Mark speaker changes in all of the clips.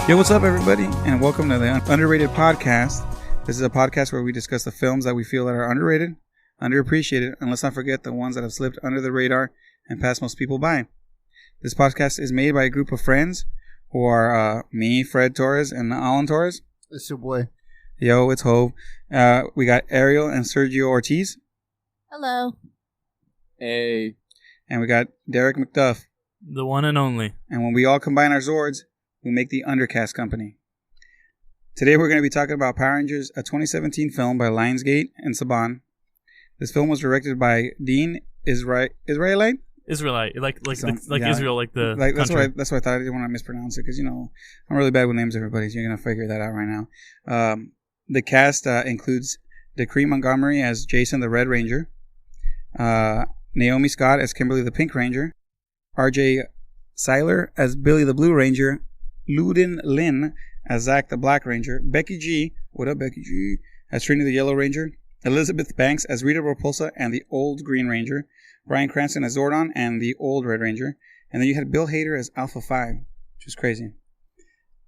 Speaker 1: Yo, what's up, everybody, and welcome to the Underrated Podcast. This is a podcast where we discuss the films that we feel that are underrated, underappreciated, and let's not forget the ones that have slipped under the radar and passed most people by. This podcast is made by a group of friends who are me, Fred Torres, and Alan Torres.
Speaker 2: It's your boy.
Speaker 1: Yo, it's Hove. We got Ariel and Sergio Ortiz.
Speaker 3: Hello.
Speaker 4: Hey.
Speaker 1: And we got Derek McDuff.
Speaker 4: The one and only.
Speaker 1: And when we all combine our zords, we make the Undercast Company. Today we're going to be talking about Power Rangers, a 2017 film by Lionsgate and Saban. This film was directed by Dean Israelite?
Speaker 4: Israelite, like Israel, like the country.
Speaker 1: That's what I thought. I didn't want to mispronounce it because, you know, I'm really bad with names, everybody, so you're going to figure that out right now. The cast includes Decree Montgomery as Jason the Red Ranger, Naomi Scott as Kimberly the Pink Ranger, RJ Seiler as Billy the Blue Ranger, Luden Lin as Zach the Black Ranger, Becky G, what up Becky G, as Trini the Yellow Ranger, Elizabeth Banks as Rita Repulsa and the Old Green Ranger, Bryan Cranston as Zordon and the Old Red Ranger, and then you had Bill Hader as Alpha 5, which is crazy.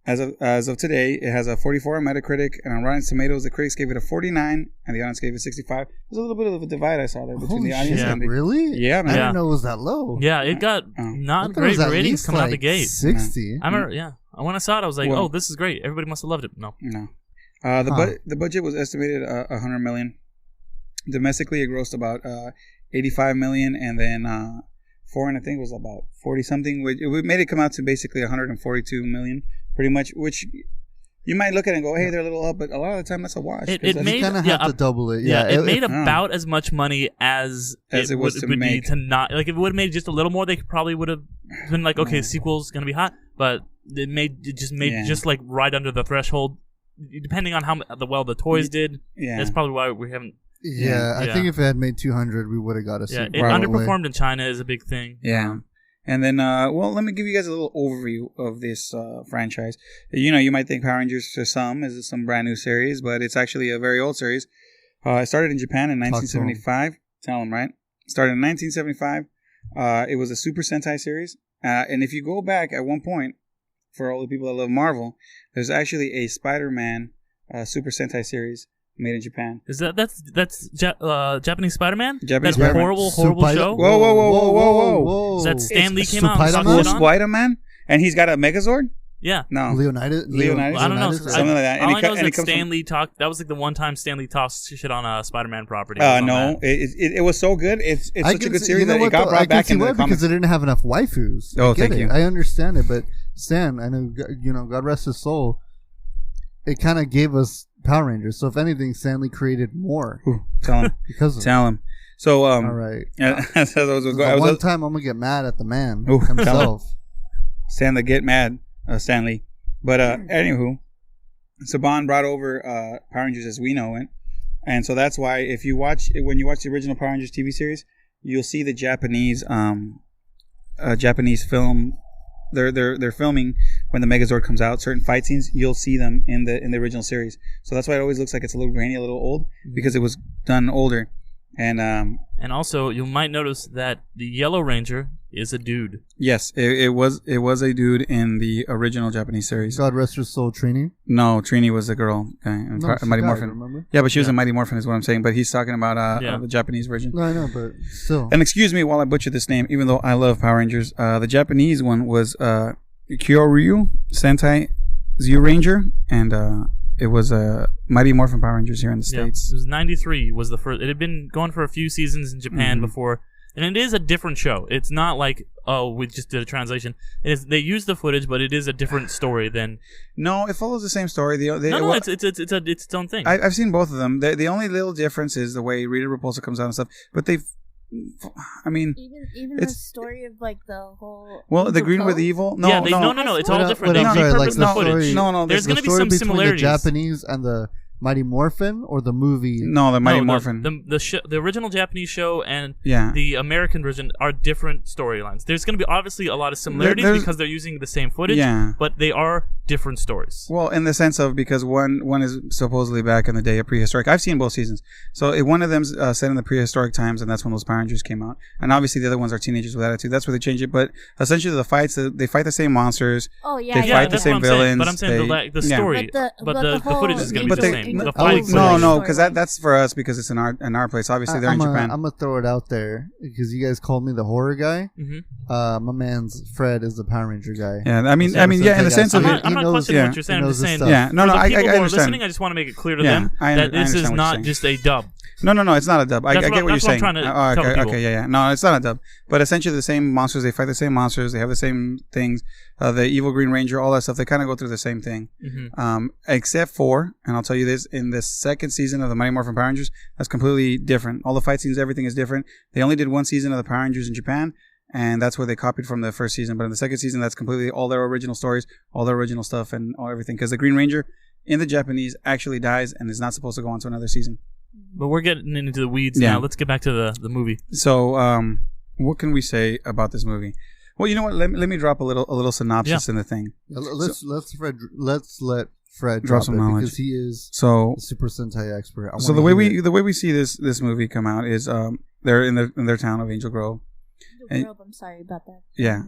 Speaker 1: As of today, it has a 44 on Metacritic, and on Rotten Tomatoes, the critics gave it a 49, and the audience gave it 65. There's a little bit of a divide I saw there between the audience and the...
Speaker 2: Really?
Speaker 1: Yeah, man.
Speaker 2: I didn't know it was that low.
Speaker 4: Yeah, it got not great ratings coming out the gate.
Speaker 2: 60.
Speaker 4: I remember, when I saw it, I was like, oh, this is great. Everybody must have loved it. No.
Speaker 1: The budget was estimated $100 million. Domestically, it grossed about $85 million, and then foreign, I think, was about 40-something. Which it made it come out to basically $142 million, pretty much, which you might look at it and go, hey, they're a little up, but a lot of the time that's a wash.
Speaker 2: You kind of have to double it.
Speaker 4: Yeah, it made about as much money as it
Speaker 1: was to make.
Speaker 4: To not, like, if it would have made just a little more, they probably would have been like, okay, sequel's going to be hot, but it just made just like right under the threshold, depending on how the toys did. Yeah. That's probably why we haven't.
Speaker 2: Yeah, I think if it had made 200, we would have got a sequel.
Speaker 4: It underperformed in China is a big thing.
Speaker 1: Yeah. And then, let me give you guys a little overview of this franchise. You know, you might think Power Rangers to some is some brand new series, but it's actually a very old series. It started in Japan in 1975. Tell them, right? Started in 1975. It was a Super Sentai series. And if you go back at one point, for all the people that love Marvel, there's actually a Spider-Man Super Sentai series made in Japan.
Speaker 4: Is that's Japanese Spider-Man?
Speaker 1: Japanese
Speaker 4: That
Speaker 1: Spider-Man.
Speaker 4: horrible show?
Speaker 1: Whoa.
Speaker 4: Is that Stan Lee came out and
Speaker 2: Spider-Man?
Speaker 1: Spider-Man? And he's got a Megazord?
Speaker 4: Yeah.
Speaker 1: No.
Speaker 2: Leonidas?
Speaker 4: I don't know.
Speaker 1: Something like that.
Speaker 4: All I know is that Stan Lee talked. That was like the one time Stan Lee talked shit on a Spider-Man property.
Speaker 1: No. It was so good. It's such a good series that it got brought back into the comics.
Speaker 2: Because they didn't have enough waifus.
Speaker 1: Oh, thank you.
Speaker 2: I understand it, but Stan, I know, God rest his soul, it kind of gave us Power Rangers. So if anything, Stan Lee created more.
Speaker 1: Ooh, tell him.
Speaker 2: Because of
Speaker 1: tell him. So
Speaker 2: all right. One time I'm gonna get mad at the man himself.
Speaker 1: Stan the Get Mad, Stanley. But anywho, Saban brought over Power Rangers as we know it, and so that's why when you watch the original Power Rangers TV series, you'll see the Japanese film. They're filming when the Megazord comes out. Certain fight scenes, you'll see them in the original series. So that's why it always looks like it's a little grainy, a little old, because it was done older. And
Speaker 4: also you might notice that the Yellow Ranger is a dude.
Speaker 1: Yes, it was a dude in the original Japanese series.
Speaker 2: God rest her soul, Trini.
Speaker 1: No, Trini was a girl. Okay, Mighty Morphin.
Speaker 2: Remember?
Speaker 1: Yeah, but she was in Mighty Morphin, is what I'm saying. But he's talking about the Japanese version.
Speaker 2: No, I know, but still.
Speaker 1: And excuse me while I butcher this name, even though I love Power Rangers. The Japanese one was Kyoryu Sentai Zyuranger, and it was Mighty Morphin Power Rangers here in the States.
Speaker 4: It was 93 was the first. It had been going for a few seasons in Japan before, and it is a different show. It's not like, oh, we just did a translation. They use the footage, but it is a different story than. No,
Speaker 1: it follows the same story.
Speaker 4: It's its own thing.
Speaker 1: I've seen both of them. The only little difference is the way Rita Repulsa comes out and stuff. But even
Speaker 3: the story of like the whole.
Speaker 1: Well, the green with the evil.
Speaker 4: No. It's all different. They repurposed the footage.
Speaker 1: No.
Speaker 4: There's going to be some similarities.
Speaker 2: The Japanese and the Mighty Morphin or the movie?
Speaker 1: No, the Mighty Morphin.
Speaker 4: The original Japanese show and
Speaker 1: Yeah.
Speaker 4: the American version are different storylines. There's going to be obviously a lot of similarities because they're using the same footage, but they are different stories.
Speaker 1: Well, in the sense of, because one is supposedly back in the day of prehistoric. I've seen both seasons. So one of them's set in the prehistoric times, and that's when those Power Rangers came out. And obviously the other ones are teenagers with attitude. That's where they change it. But essentially the fights, they fight the same monsters.
Speaker 3: Oh, yeah.
Speaker 1: They fight the same villains.
Speaker 4: But I'm saying the story, but the footage is going to be the same. The fighting
Speaker 1: no, because that's for us, because it's in our place. Obviously, they're in Japan.
Speaker 2: I'm gonna throw it out there because you guys called me the horror guy. My man's Fred is the Power Ranger guy.
Speaker 1: Yeah, I mean, yeah, in the sense of
Speaker 4: I'm not questioning what you're saying. I'm just saying.
Speaker 1: Yeah, no, I understand.
Speaker 4: Listening, I just want to make it clear to them that this is not just a dub.
Speaker 1: No, it's not a dub. I get what you're saying.
Speaker 4: Okay,
Speaker 1: no, it's not a dub. But essentially, the same monsters. They fight the same monsters. They have the same things. The evil Green Ranger, all that stuff. They kind of go through the same thing, except for, and I'll tell you this: in the second season of the Mighty Morphin Power Rangers, that's completely different. All the fight scenes, everything is different. They only did one season of the Power Rangers in Japan, and that's where they copied from the first season. But in the second season, that's completely all their original stories, all their original stuff, and everything. Because the Green Ranger in the Japanese actually dies and is not supposed to go on to another season.
Speaker 4: But we're getting into the weeds now. Let's get back to the movie.
Speaker 1: So, what can we say about this movie? Well, you know what? Let me drop a little synopsis in the thing.
Speaker 2: Let's let Fred
Speaker 1: drop some knowledge
Speaker 2: because he is
Speaker 1: a
Speaker 2: Super Sentai expert.
Speaker 1: So the way we see this movie come out is they're in their town of Angel Grove.
Speaker 3: I'm sorry about that.
Speaker 1: Yeah.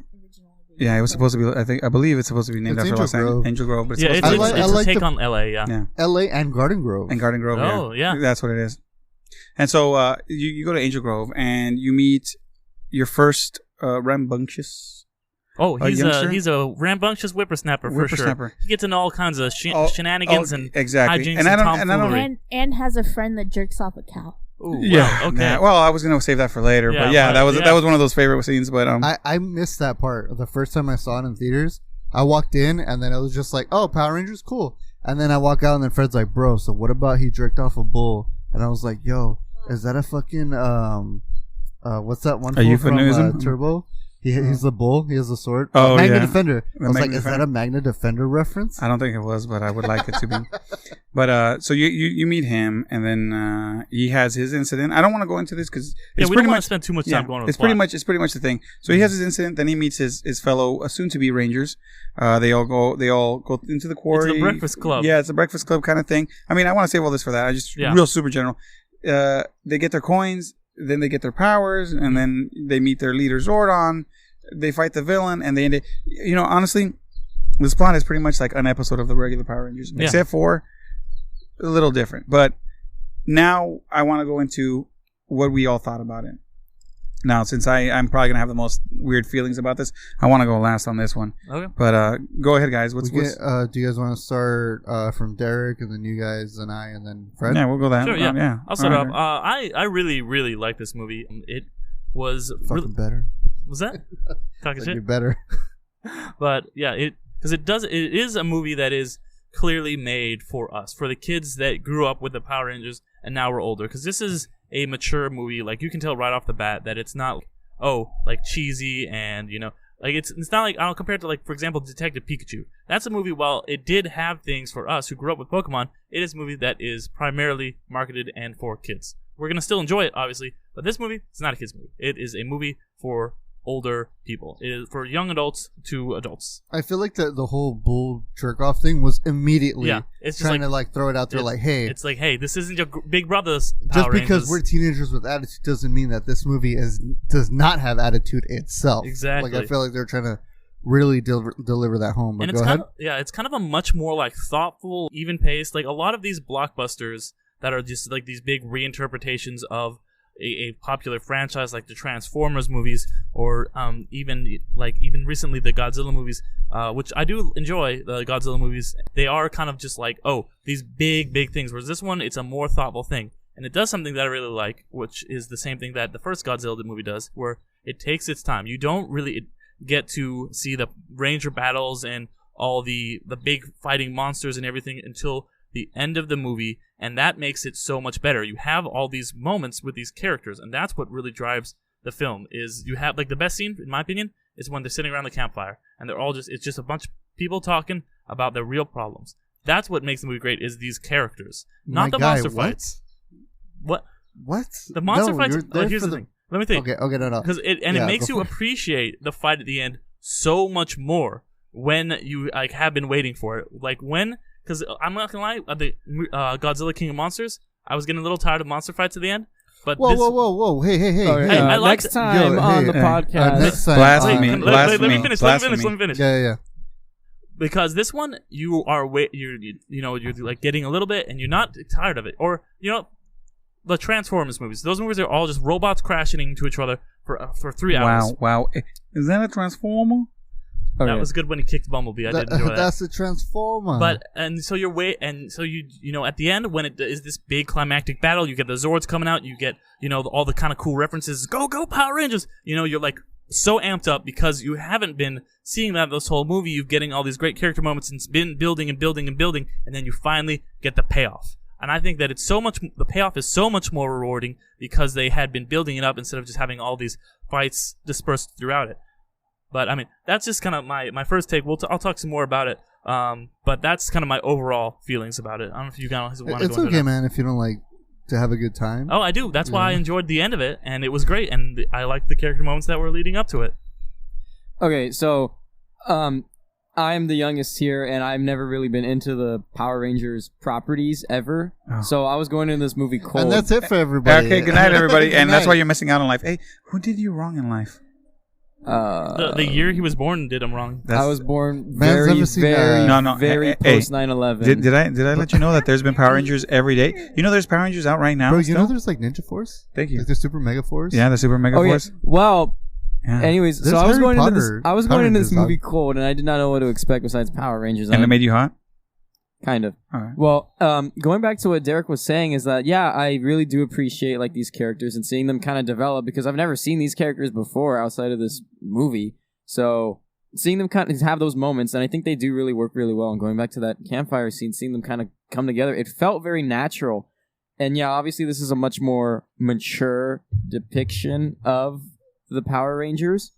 Speaker 1: Yeah, it was supposed to be. I believe it's supposed to be named after Los Angeles, Angel Grove. But
Speaker 4: it's a take on LA. Yeah.
Speaker 2: LA and Garden Grove.
Speaker 1: Oh, yeah. That's what it is. And so you go to Angel Grove and you meet your first rambunctious.
Speaker 4: Oh, he's a rambunctious whippersnapper for sure. He gets into all kinds of shenanigans and
Speaker 1: exactly.
Speaker 4: hijinks
Speaker 3: and has a friend that jerks off a cow.
Speaker 4: Ooh, yeah. Wow, okay.
Speaker 1: Yeah. Well, I was gonna save that for later, but that was one of those favorite scenes. But
Speaker 2: I missed that part. The first time I saw it in theaters, I walked in and then I was just like, "Oh, Power Rangers, cool." And then I walk out and then Fred's like, "Bro, so what about he jerked off a bull?" And I was like, "Yo, is that a fucking what's that one from Turbo?" He's the bull. He has a sword.
Speaker 1: Oh,
Speaker 2: Magna Defender. I was like, is that a Magna Defender reference?
Speaker 1: I don't think it was, but I would like it to be. But so you meet him, and then he has his incident. I don't want to go into this because
Speaker 4: we don't want to spend too much time going over
Speaker 1: it's pretty much the thing. So he has his incident, then he meets his fellow soon-to-be Rangers. They all go into the quarry.
Speaker 4: It's the Breakfast Club.
Speaker 1: Yeah, it's a Breakfast Club kind of thing. I mean, I want to save all this for that. I just real super general. They get their coins. Then they get their powers, and then they meet their leader Zordon. They fight the villain, and they end it. Honestly, this plot is pretty much like an episode of the regular Power Rangers, except for a little different. But now I want to go into what we all thought about it. Now, since I'm probably gonna have the most weird feelings about this, I want to go last on this one.
Speaker 4: Okay.
Speaker 1: But go ahead, guys.
Speaker 2: Do you guys want to start from Derek, and then you guys, and I, and then Fred?
Speaker 1: Yeah, we'll go that.
Speaker 4: Sure. Yeah. I'll start off. I really, really like this movie. It was
Speaker 2: fucking better.
Speaker 4: Was that talking shit?
Speaker 2: You're better.
Speaker 4: But yeah, it is a movie that is clearly made for us, for the kids that grew up with the Power Rangers and now we're older. Because this is a mature movie. Like, you can tell right off the bat that it's not like cheesy and like it's not like, I'll compare it to, like, for example, Detective Pikachu. That's a movie, while it did have things for us who grew up with Pokemon, it is a movie that is primarily marketed and for kids. We're gonna still enjoy it, obviously, but this movie, it's not a kids movie. It is a movie for older people. It is for young adults to adults.
Speaker 2: I feel like the whole bull jerk off thing was immediately
Speaker 4: it's
Speaker 2: trying to like throw it out there, like, hey,
Speaker 4: it's like, hey, this isn't your big brother's
Speaker 2: Power
Speaker 4: Rangers.
Speaker 2: Just because we're teenagers with attitude doesn't mean that this movie does not have attitude itself.
Speaker 4: Exactly.
Speaker 2: Like, I feel like they're trying to really deliver that home. But
Speaker 4: and
Speaker 2: go ahead.
Speaker 4: It's kind of a much more like thoughtful, even paced. Like, a lot of these blockbusters that are just like these big reinterpretations of a popular franchise, like the Transformers movies, or even recently the Godzilla movies, which I do enjoy. The Godzilla movies, they are kind of just like, these big things, whereas this one, it's a more thoughtful thing, and it does something that I really like, which is the same thing that the first Godzilla movie does, where it takes its time. You don't really get to see the Ranger battles and all the big fighting monsters and everything until the end of the movie, and that makes it so much better. You have all these moments with these characters, and that's what really drives the film. Is you have, like, the best scene, in my opinion, is when they're sitting around the campfire and they're all it's just a bunch of people talking about their real problems. That's what makes the movie great is these characters,
Speaker 2: My
Speaker 4: not the
Speaker 2: guy,
Speaker 4: monster
Speaker 2: what?
Speaker 4: fights. What?
Speaker 2: The
Speaker 4: monster fights?
Speaker 2: You're there
Speaker 4: Here's
Speaker 2: for
Speaker 4: the thing. Let me think.
Speaker 2: Okay, no.
Speaker 4: Because it makes you appreciate the fight at the end so much more when you like have been waiting for it. Like when, because I'm not gonna lie, the Godzilla King of Monsters, I was getting a little tired of monster fights at the end. But
Speaker 2: whoa, hey.
Speaker 4: I like
Speaker 5: next time on the podcast.
Speaker 2: Next time,
Speaker 1: Blasphemy.
Speaker 4: Let me finish. Let me finish.
Speaker 2: Yeah.
Speaker 4: Because this one, you're like getting a little bit, and you're not tired of it. Or the Transformers movies. Those movies are all just robots crashing into each other for 3 hours.
Speaker 1: Wow. Is that a Transformer?
Speaker 5: Okay.
Speaker 4: That was good when he kicked Bumblebee. I did enjoy that.
Speaker 2: That's a Transformer.
Speaker 4: But at the end when it is this big climactic battle, you get the Zords coming out. You get all the kind of cool references. Go Power Rangers! You're like so amped up because you haven't been seeing that this whole movie. You're getting all these great character moments and it's been building, and then you finally get the payoff. And I think that the payoff is so much more rewarding because they had been building it up instead of just having all these fights dispersed throughout it. But, I mean, that's just kind of my first take. I'll talk some more about it. But that's kind of my overall feelings about it. I don't know if you guys want to go
Speaker 2: It's
Speaker 4: into
Speaker 2: okay,
Speaker 4: that.
Speaker 2: man, if you don't like to have a good time.
Speaker 4: Oh, I do. That's why I enjoyed the end of it, and it was great. And I liked the character moments that were leading up to it.
Speaker 5: Okay, so I'm the youngest here, and I've never really been into the Power Rangers properties ever. Oh. So I was going into this movie cold.
Speaker 2: And that's it for everybody.
Speaker 1: Okay, good night, everybody. And that's why you're missing out on life. Hey, who did you wrong in life?
Speaker 4: The year he was born did him wrong.
Speaker 5: I was born very post 9/11.
Speaker 1: Did I let you know that there's been Power Rangers every day? There's Power Rangers out right now.
Speaker 2: Bro, know there's like Ninja Force?
Speaker 1: Thank you.
Speaker 2: Like the Super Mega Force?
Speaker 1: Yeah, the Super Mega Force.
Speaker 5: Yeah. Well, anyways,
Speaker 2: there's
Speaker 5: so I was going into this
Speaker 2: Power
Speaker 5: movie cold, and I did not know what to expect besides Power Rangers.
Speaker 1: And it made you hot?
Speaker 5: Kind of.
Speaker 1: All right.
Speaker 5: Well, going back to what Derek was saying is that, yeah, I really do appreciate like these characters and seeing them kind of develop because I've never seen these characters before outside of this movie. So seeing them kind of have those moments, and I think they do really work really well. And going back to that campfire scene, seeing them kind of come together, it felt very natural. And yeah, obviously this is a much more mature depiction of the Power Rangers.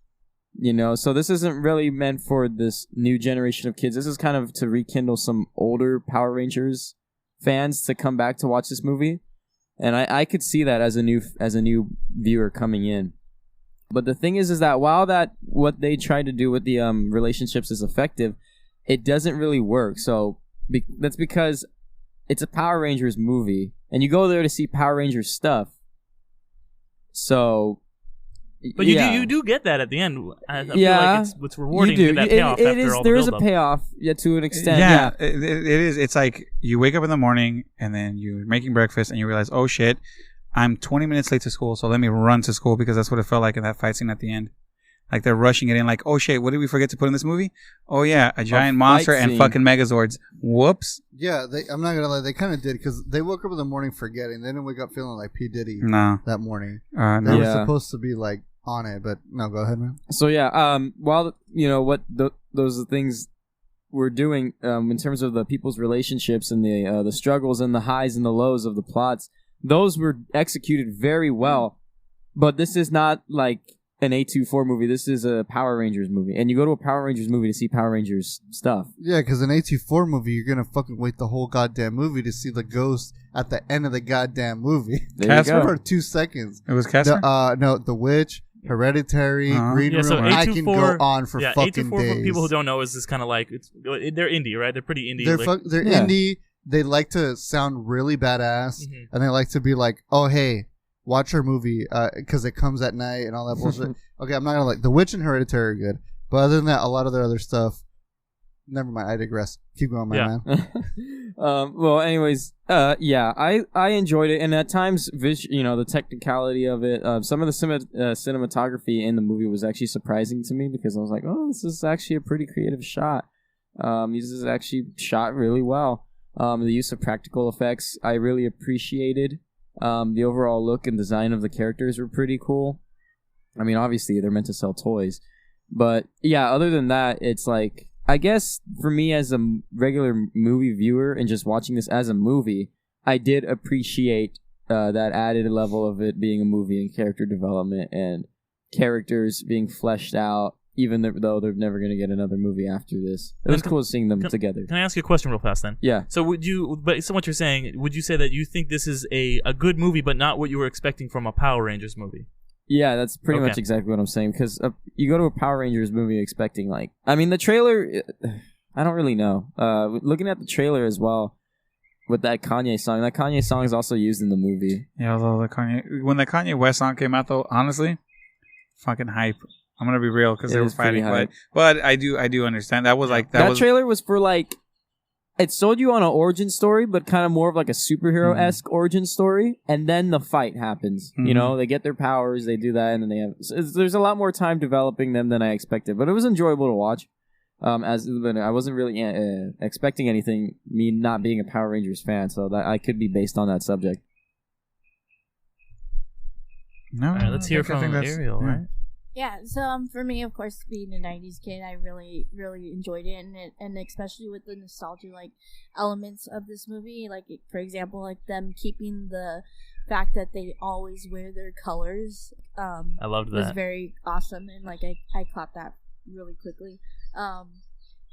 Speaker 5: So this isn't really meant for this new generation of kids. This is kind of to rekindle some older Power Rangers fans to come back to watch this movie. And I could see that as a new viewer coming in. But the thing is that while what they try to do with the relationships is effective, it doesn't really work. So that's because it's a Power Rangers movie, and you go there to see Power Rangers stuff. So,
Speaker 4: but you do get that at the end. I feel like it's rewarding to get that payoff after all the
Speaker 5: There is
Speaker 4: build-up.
Speaker 5: a payoff, to an extent.
Speaker 1: Yeah, it is. It's like you wake up in the morning and then you're making breakfast and you realize, oh shit, I'm 20 minutes late to school, so let me run to school, because that's what it felt like in that fight scene at the end. Like they're rushing it in, like, oh shit, what did we forget to put in this movie? Oh yeah, a giant monster and fucking Megazords. Whoops.
Speaker 2: Yeah, I'm not gonna lie, they kind of did, because they woke up in the morning forgetting. They didn't wake up feeling like P. Diddy that morning.
Speaker 1: No.
Speaker 2: They were supposed to be like on it, but no, go ahead, man.
Speaker 5: So yeah, while what those things we're doing in terms of the people's relationships and the struggles and the highs and the lows of the plots, those were executed very well. But this is not like an A24 movie. This is a Power Rangers movie. And you go to a Power Rangers movie to see Power Rangers stuff.
Speaker 2: Yeah, because an A24 movie, you're going to fucking wait the whole goddamn movie to see the ghost at the end of the goddamn movie.
Speaker 1: Casper?
Speaker 2: For 2 seconds.
Speaker 1: It was Casper?
Speaker 2: No, The Witch, Hereditary, Green Room.
Speaker 4: So
Speaker 2: I can go on for fucking
Speaker 4: A24,
Speaker 2: days.
Speaker 4: for people who don't know, is this kind of like, they're indie, right? They're pretty indie.
Speaker 2: They're indie. They like to sound really badass. Mm-hmm. And they like to be like, oh, hey, watch our movie because it comes at night and all that bullshit. Okay, I'm not going to like... The Witch and Hereditary are good. But other than that, a lot of their other stuff... Never mind, I digress. Keep going, my man.
Speaker 5: Well, anyways, I enjoyed it. And at times, the technicality of it, some of the cinematography in the movie was actually surprising to me, because I was like, oh, this is actually a pretty creative shot. This is actually shot really well. The use of practical effects, I really appreciated. The overall look and design of the characters were pretty cool. I mean, obviously, they're meant to sell toys. But, yeah, other than that, it's like... I guess for me as a regular movie viewer and just watching this as a movie, I did appreciate that added level of it being a movie and character development and characters being fleshed out, even though they're never going to get another movie after this. It was cool seeing them together.
Speaker 4: Can I ask you a question real fast then?
Speaker 5: Yeah.
Speaker 4: So based on what you're saying, would you say that you think this is a good movie, but not what you were expecting from a Power Rangers movie?
Speaker 5: Yeah, that's pretty much exactly what I'm saying. Because you go to a Power Rangers movie expecting the trailer. I don't really know. Looking at the trailer as well, with that Kanye song is also used in the movie.
Speaker 1: Yeah, although when the Kanye West song came out, though, honestly, fucking hype. I'm gonna be real because they were fighting, but I do understand that was that
Speaker 5: trailer was for it sold you on an origin story, but kind of more of like a superhero-esque origin story, and then the fight happens. Mm-hmm. You know, they get their powers, they do that, and then they have. There's a lot more time developing them than I expected, but it was enjoyable to watch. I wasn't really expecting anything. Me not being a Power Rangers fan, so that I could be based on that subject.
Speaker 4: No, all right, let's hear from Ariel, right?
Speaker 3: Yeah, so for me, of course, being a '90s kid, I really, really enjoyed it, and especially with the nostalgia elements of this movie, for example, them keeping the fact that they always wear their colors.
Speaker 4: I loved that.
Speaker 3: Was very awesome, and I caught that really quickly.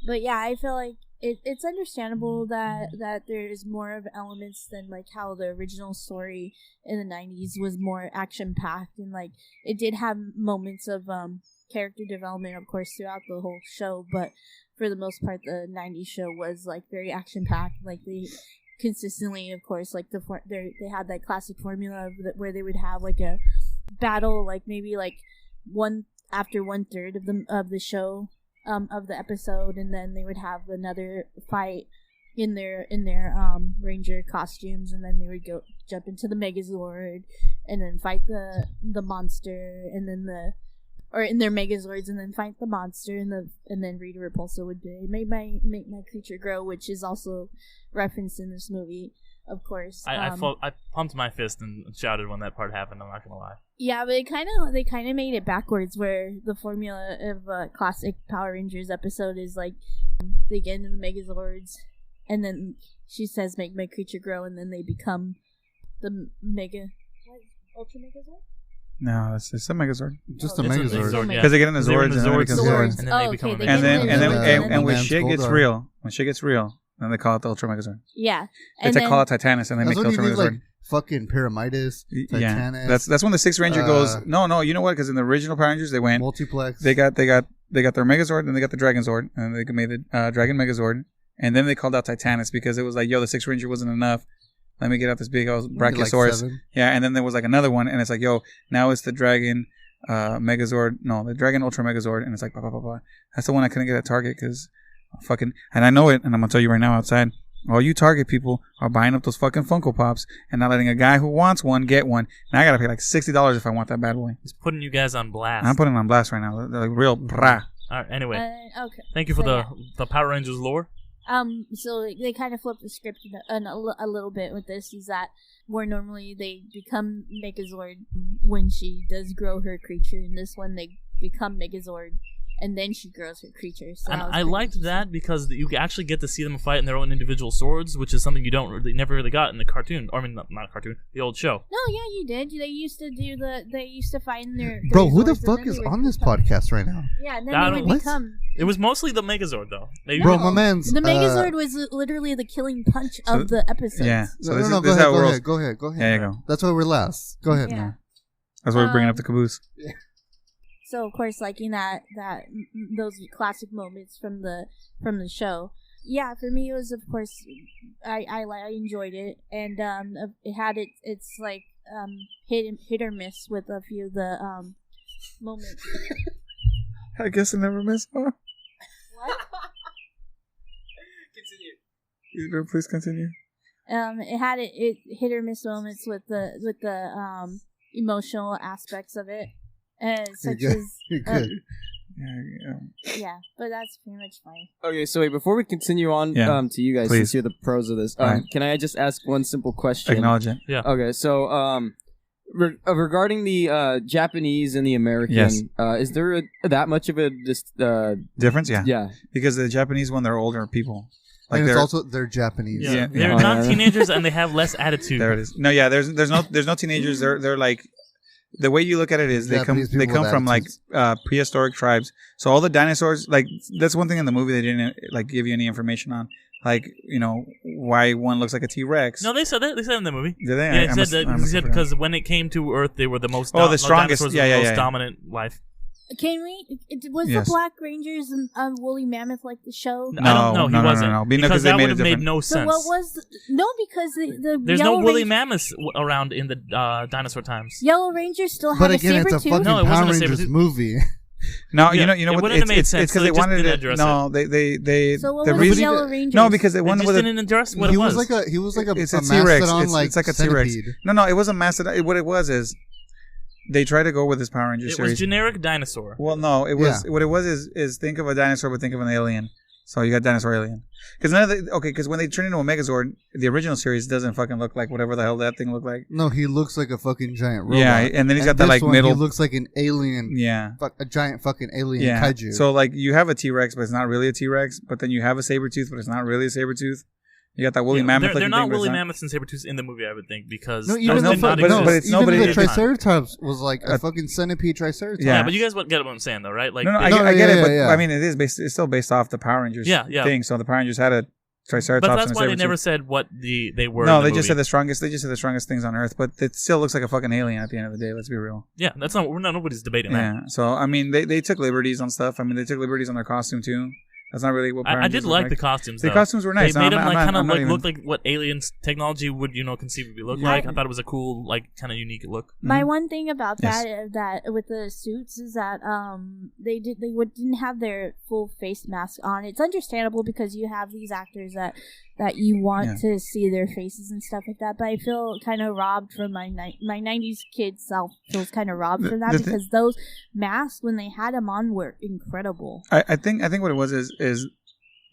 Speaker 3: But yeah, I feel like it's understandable that there's more of elements than how the original story in the 90s was more action packed, and it did have moments of character development, of course, throughout the whole show, but for the most part the 90s show was very action packed. They consistently, of course, they had that classic formula where they would have a battle maybe one after 1/3 of the show, of the episode, and then they would have another fight in their ranger costumes, and then they would jump into the Megazord and then fight the monster, and then or in their Megazords, and then fight the monster, and then Rita Repulsa would make my creature grow, which is also referenced in this movie, of course.
Speaker 4: I pumped my fist and shouted when that part happened. I'm not gonna lie.
Speaker 3: Yeah, but they kind of made it backwards, where the formula of a classic Power Rangers episode is they get into the Megazords, and then she says, "Make my creature grow," and then they become the Ultra Megazord.
Speaker 1: No, it's a Megazord.
Speaker 2: Just a Megazord.
Speaker 1: Because they get in the Zords, and then they become Zords.
Speaker 4: And then they become
Speaker 1: and when shit gets real, then they call it the Ultra Megazord.
Speaker 3: Yeah,
Speaker 1: they call it Titanus, and they make the Ultra Megazord.
Speaker 2: Fucking Pyramidas, Titanus.
Speaker 1: That's when the Sixth Ranger goes. No, you know what? Because in the original Power Rangers, they went
Speaker 2: multiplex.
Speaker 1: They got their Megazord, and they got the Dragon Zord, and they made the Dragon Megazord, and then they called out Titanus because it was the Sixth Ranger wasn't enough. Let me get out this big old Brachiosaurus. And then there was another one, and it's now it's the Dragon Megazord. No, the Dragon Ultra Megazord, and it's blah, blah, blah, blah. That's the one I couldn't get at Target because and I know it, and I'm gonna tell you right now outside. All you Target people are buying up those fucking Funko Pops and not letting a guy who wants one get one. And I gotta pay $60 if I want that bad boy.
Speaker 4: He's putting you guys on blast.
Speaker 1: I'm putting it on blast right now. They're real brah.
Speaker 4: All right. Anyway.
Speaker 3: Okay.
Speaker 4: Thank you for the Power Rangers lore.
Speaker 3: So they kind of flipped the script a little bit with this. Is that where normally they become Megazord when she does grow her creature. In this one, they become Megazord, and then she grows her creature. So
Speaker 4: and I liked that because you actually get to see them fight in their own individual swords, which is something you never really got in the cartoon. Or I mean, not cartoon, the old show.
Speaker 3: No, yeah, you did. They used to fight in their
Speaker 2: bro. Who the fuck is on this podcast right now?
Speaker 3: Yeah, and then they would become.
Speaker 4: It was mostly the Megazord, though.
Speaker 2: Bro, my man's...
Speaker 3: The Megazord was literally the killing punch of the episode.
Speaker 1: Yeah.
Speaker 2: So no, go ahead. Go ahead.
Speaker 1: Yeah, you go.
Speaker 2: That's why we're last. Go ahead.
Speaker 3: Yeah.
Speaker 1: That's why we're bringing up the caboose.
Speaker 2: Yeah.
Speaker 3: So, of course, liking that those classic moments from the show. Yeah, for me, it was, of course, I enjoyed it. And it had it's hit or miss with a few of the moments.
Speaker 1: I guess I never missed one.
Speaker 3: What?
Speaker 1: Continue. Please continue.
Speaker 3: It had it hit or miss moments with the emotional aspects of it, such as yeah, but that's pretty much fine.
Speaker 5: Okay, so wait, before we continue on to you guys,
Speaker 1: please.
Speaker 5: since you're the pros of this, can I just ask one simple question?
Speaker 1: Acknowledge it.
Speaker 4: Yeah.
Speaker 5: Okay, so regarding the Japanese and the American, is there that much of a
Speaker 1: difference? Yeah.
Speaker 5: Yeah.
Speaker 1: Because the Japanese one, they're older people.
Speaker 2: And it's also they're Japanese.
Speaker 4: Yeah. They're not teenagers and they have less attitude.
Speaker 1: There it is. No, yeah. There's no teenagers. They're the way you look at it is they come
Speaker 2: Japanese people with
Speaker 1: from like
Speaker 2: attitudes.
Speaker 1: prehistoric tribes. So all the dinosaurs, like that's one thing in the movie they didn't like give you any information on, like why one looks like a T-Rex.
Speaker 4: No, they said that. They said in the movie.
Speaker 1: Did they?
Speaker 4: Yeah, it said because when it came to Earth, they were the most.
Speaker 1: The strongest.
Speaker 4: Dinosaurs
Speaker 1: Yeah,
Speaker 4: were the
Speaker 1: yeah,
Speaker 4: most dominant life.
Speaker 3: Can we? Was the Black Rangers and Woolly Mammoth like the show?
Speaker 4: I don't know. He wasn't.
Speaker 1: No.
Speaker 4: Because
Speaker 1: they
Speaker 4: that
Speaker 1: made
Speaker 4: would have made no sense.
Speaker 3: So what was? Because the
Speaker 4: there's
Speaker 3: Yellow
Speaker 4: no Woolly
Speaker 3: Ranger,
Speaker 4: Mammoths around in the dinosaur times.
Speaker 3: Yellow Ranger still had
Speaker 2: But
Speaker 3: a
Speaker 2: again,
Speaker 3: saber
Speaker 2: it's a
Speaker 3: tooth.
Speaker 2: fucking
Speaker 4: No, it wasn't
Speaker 2: Power
Speaker 4: a
Speaker 2: Rangers
Speaker 4: saber-tooth.
Speaker 2: movie.
Speaker 1: No,
Speaker 4: Yeah,
Speaker 1: you know
Speaker 4: it
Speaker 1: what?
Speaker 4: wouldn't have made
Speaker 1: It's
Speaker 4: sense,
Speaker 1: because
Speaker 4: so
Speaker 1: they
Speaker 4: they just
Speaker 1: wanted
Speaker 4: didn't
Speaker 1: it.
Speaker 4: address
Speaker 1: No, they.
Speaker 3: So what
Speaker 1: the
Speaker 3: was
Speaker 1: reason
Speaker 3: the Yellow Rangers?
Speaker 1: No, because they
Speaker 4: They
Speaker 1: one
Speaker 4: just
Speaker 1: with
Speaker 4: didn't address what
Speaker 2: he
Speaker 4: it
Speaker 2: was
Speaker 4: was.
Speaker 2: like a
Speaker 1: it's
Speaker 2: a
Speaker 1: a T-Rex.
Speaker 2: mastodon
Speaker 1: It's like a T-Rex.
Speaker 2: centipede.
Speaker 1: No, it wasn't mastodon. What it was is they tried to go with this Power Rangers
Speaker 4: It
Speaker 1: series.
Speaker 4: was generic dinosaur.
Speaker 1: Well, no, it was what it was is think of a dinosaur, but think of an alien. So you got dinosaur alien. Because when they turn into a Megazord, the original series doesn't fucking look like whatever the hell that thing looked like.
Speaker 2: No, he looks like a fucking giant robot.
Speaker 1: Yeah, and then he's got that
Speaker 2: this
Speaker 1: like
Speaker 2: one,
Speaker 1: middle.
Speaker 2: He looks like an alien.
Speaker 1: Yeah.
Speaker 2: A giant fucking alien
Speaker 1: Yeah.
Speaker 2: kaiju.
Speaker 1: So like you have a T-Rex, but it's not really a T-Rex. But then you have a saber tooth, but it's not really a saber tooth. You got that woolly mammoth.
Speaker 4: They're not
Speaker 1: thing, but
Speaker 4: woolly
Speaker 1: it's not-
Speaker 4: mammoths and saber-tooths in the movie, I would think, because
Speaker 2: no,
Speaker 4: those
Speaker 2: even
Speaker 4: did not
Speaker 2: the,
Speaker 4: exist.
Speaker 1: but it's
Speaker 2: even
Speaker 1: nobody
Speaker 2: the
Speaker 1: at the time.
Speaker 2: Triceratops was like a fucking centipede Triceratops.
Speaker 1: Yeah.
Speaker 4: Yeah, but you guys get what I'm saying, though, right? Like,
Speaker 1: No,
Speaker 4: they-
Speaker 1: I get it, but
Speaker 2: yeah.
Speaker 1: I mean, it's still based off the Power Rangers thing. So the Power Rangers had a Triceratops
Speaker 4: but that's
Speaker 1: and a
Speaker 4: why they
Speaker 1: saber
Speaker 4: never
Speaker 1: tooth.
Speaker 4: said what they were.
Speaker 1: No,
Speaker 4: in the
Speaker 1: they just
Speaker 4: movie.
Speaker 1: said the strongest. They just said the strongest things on Earth, but it still looks like a fucking alien at the end of the day. Let's be real.
Speaker 4: Yeah, that's not. Nobody's debating that.
Speaker 1: Yeah. So I mean, they took liberties on stuff. I mean, they took liberties on their costume too. That's not really what Power
Speaker 4: I
Speaker 1: Rangers
Speaker 4: did
Speaker 1: look
Speaker 4: like the costumes.
Speaker 1: The
Speaker 4: though.
Speaker 1: costumes were nice.
Speaker 4: They made
Speaker 1: No,
Speaker 4: them
Speaker 1: I'm
Speaker 4: like
Speaker 1: not-
Speaker 4: kind
Speaker 1: I'm
Speaker 4: of
Speaker 1: not
Speaker 4: like
Speaker 1: even-
Speaker 4: look like what aliens technology would conceivably look
Speaker 3: Yeah.
Speaker 4: like. I thought it was a cool, like kind of unique look.
Speaker 3: My
Speaker 1: Mhm.
Speaker 3: one thing about
Speaker 1: Yes.
Speaker 3: that with the suits is that they didn't have their full face mask on. It's understandable because you have these actors that you want to see their faces and stuff like that. But I feel kind of robbed from my 90s kid self feels kind of robbed from that because those masks when they had them on were incredible.
Speaker 1: I think what it was is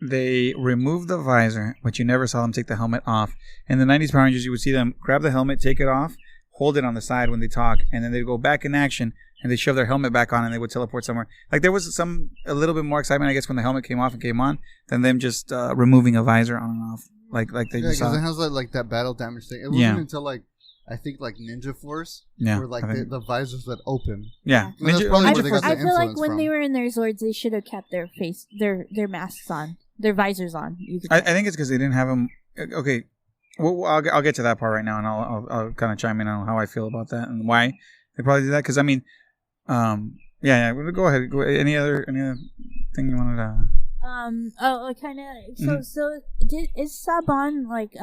Speaker 1: they removed the visor, but you never saw them take the helmet off. In the 90s Power Rangers, you would see them grab the helmet, take it off, hold it on the side when they talk, and then they'd go back in action and they shove their helmet back on and they would teleport somewhere. Like there was a little bit more excitement, I guess, when the helmet came off and came on than them just removing a visor on and off. Like they just saw.
Speaker 2: because it has like that battle damage thing. It wasn't until I think Ninja Force, where the visors that open.
Speaker 1: Yeah,
Speaker 2: And that's probably where they got the
Speaker 3: I feel like
Speaker 2: influence
Speaker 3: when
Speaker 2: from.
Speaker 3: they were in their Zords, they should have kept their masks on, their visors on.
Speaker 1: I think it's because they didn't have them. Okay, well, I'll get to that part right now, and I'll kind of chime in on how I feel about that and why they probably did that. Because I mean, yeah. Go ahead. Any other thing you wanted to?
Speaker 3: Kind of. So is Saban like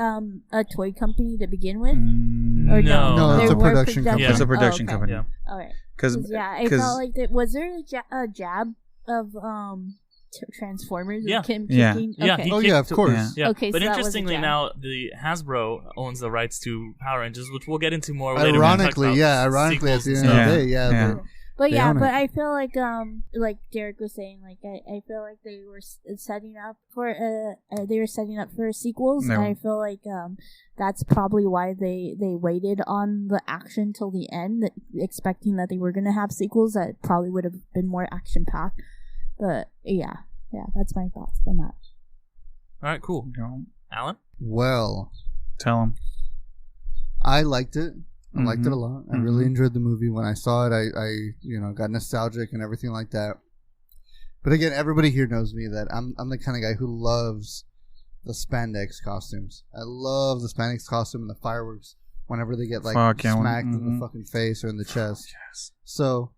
Speaker 3: a toy company to begin with?
Speaker 4: No.
Speaker 3: Or
Speaker 2: No,
Speaker 3: They
Speaker 2: it's a
Speaker 3: were
Speaker 2: production company.
Speaker 1: It's a production
Speaker 3: okay.
Speaker 1: company.
Speaker 4: Yeah.
Speaker 3: All right.
Speaker 1: Because
Speaker 3: I felt like was there a jab of Transformers?
Speaker 4: Yeah.
Speaker 3: Of Kim
Speaker 1: Yeah.
Speaker 3: kicking?
Speaker 4: Yeah,
Speaker 3: Okay.
Speaker 4: he
Speaker 2: Oh yeah, of
Speaker 4: kicked-
Speaker 2: course.
Speaker 1: Yeah.
Speaker 4: Yeah,
Speaker 3: Okay,
Speaker 4: but
Speaker 3: so that was a
Speaker 4: interestingly
Speaker 3: jab.
Speaker 4: now the Hasbro owns the rights to Power Rangers, which we'll get into more later. when we talk
Speaker 2: Ironically,
Speaker 4: about
Speaker 2: ironically, at
Speaker 4: sequels
Speaker 2: the
Speaker 4: and
Speaker 2: end
Speaker 4: stuff.
Speaker 2: of the day,
Speaker 1: Yeah.
Speaker 3: But
Speaker 2: They
Speaker 3: yeah,
Speaker 2: own it.
Speaker 3: but I feel like Derek was saying, like I feel like they were setting up for sequels,
Speaker 1: No.
Speaker 3: and I feel like that's probably why they waited on the action till the end, expecting that they were gonna have sequels that probably would have been more action packed. But yeah, that's my thoughts on that.
Speaker 4: All right, cool.
Speaker 1: Go.
Speaker 4: Alan?
Speaker 2: Well,
Speaker 1: Tell them.
Speaker 2: I liked it. I liked it
Speaker 1: Mhm.
Speaker 2: a lot. I really enjoyed the movie. When I saw it, I got nostalgic and everything like that. But again, everybody here knows me that I'm the kind of guy who loves the spandex costumes. I love the spandex costume and the fireworks whenever they get
Speaker 1: Fuck, yeah,
Speaker 2: smacked in
Speaker 1: mhm.
Speaker 2: the fucking face or in the chest. So,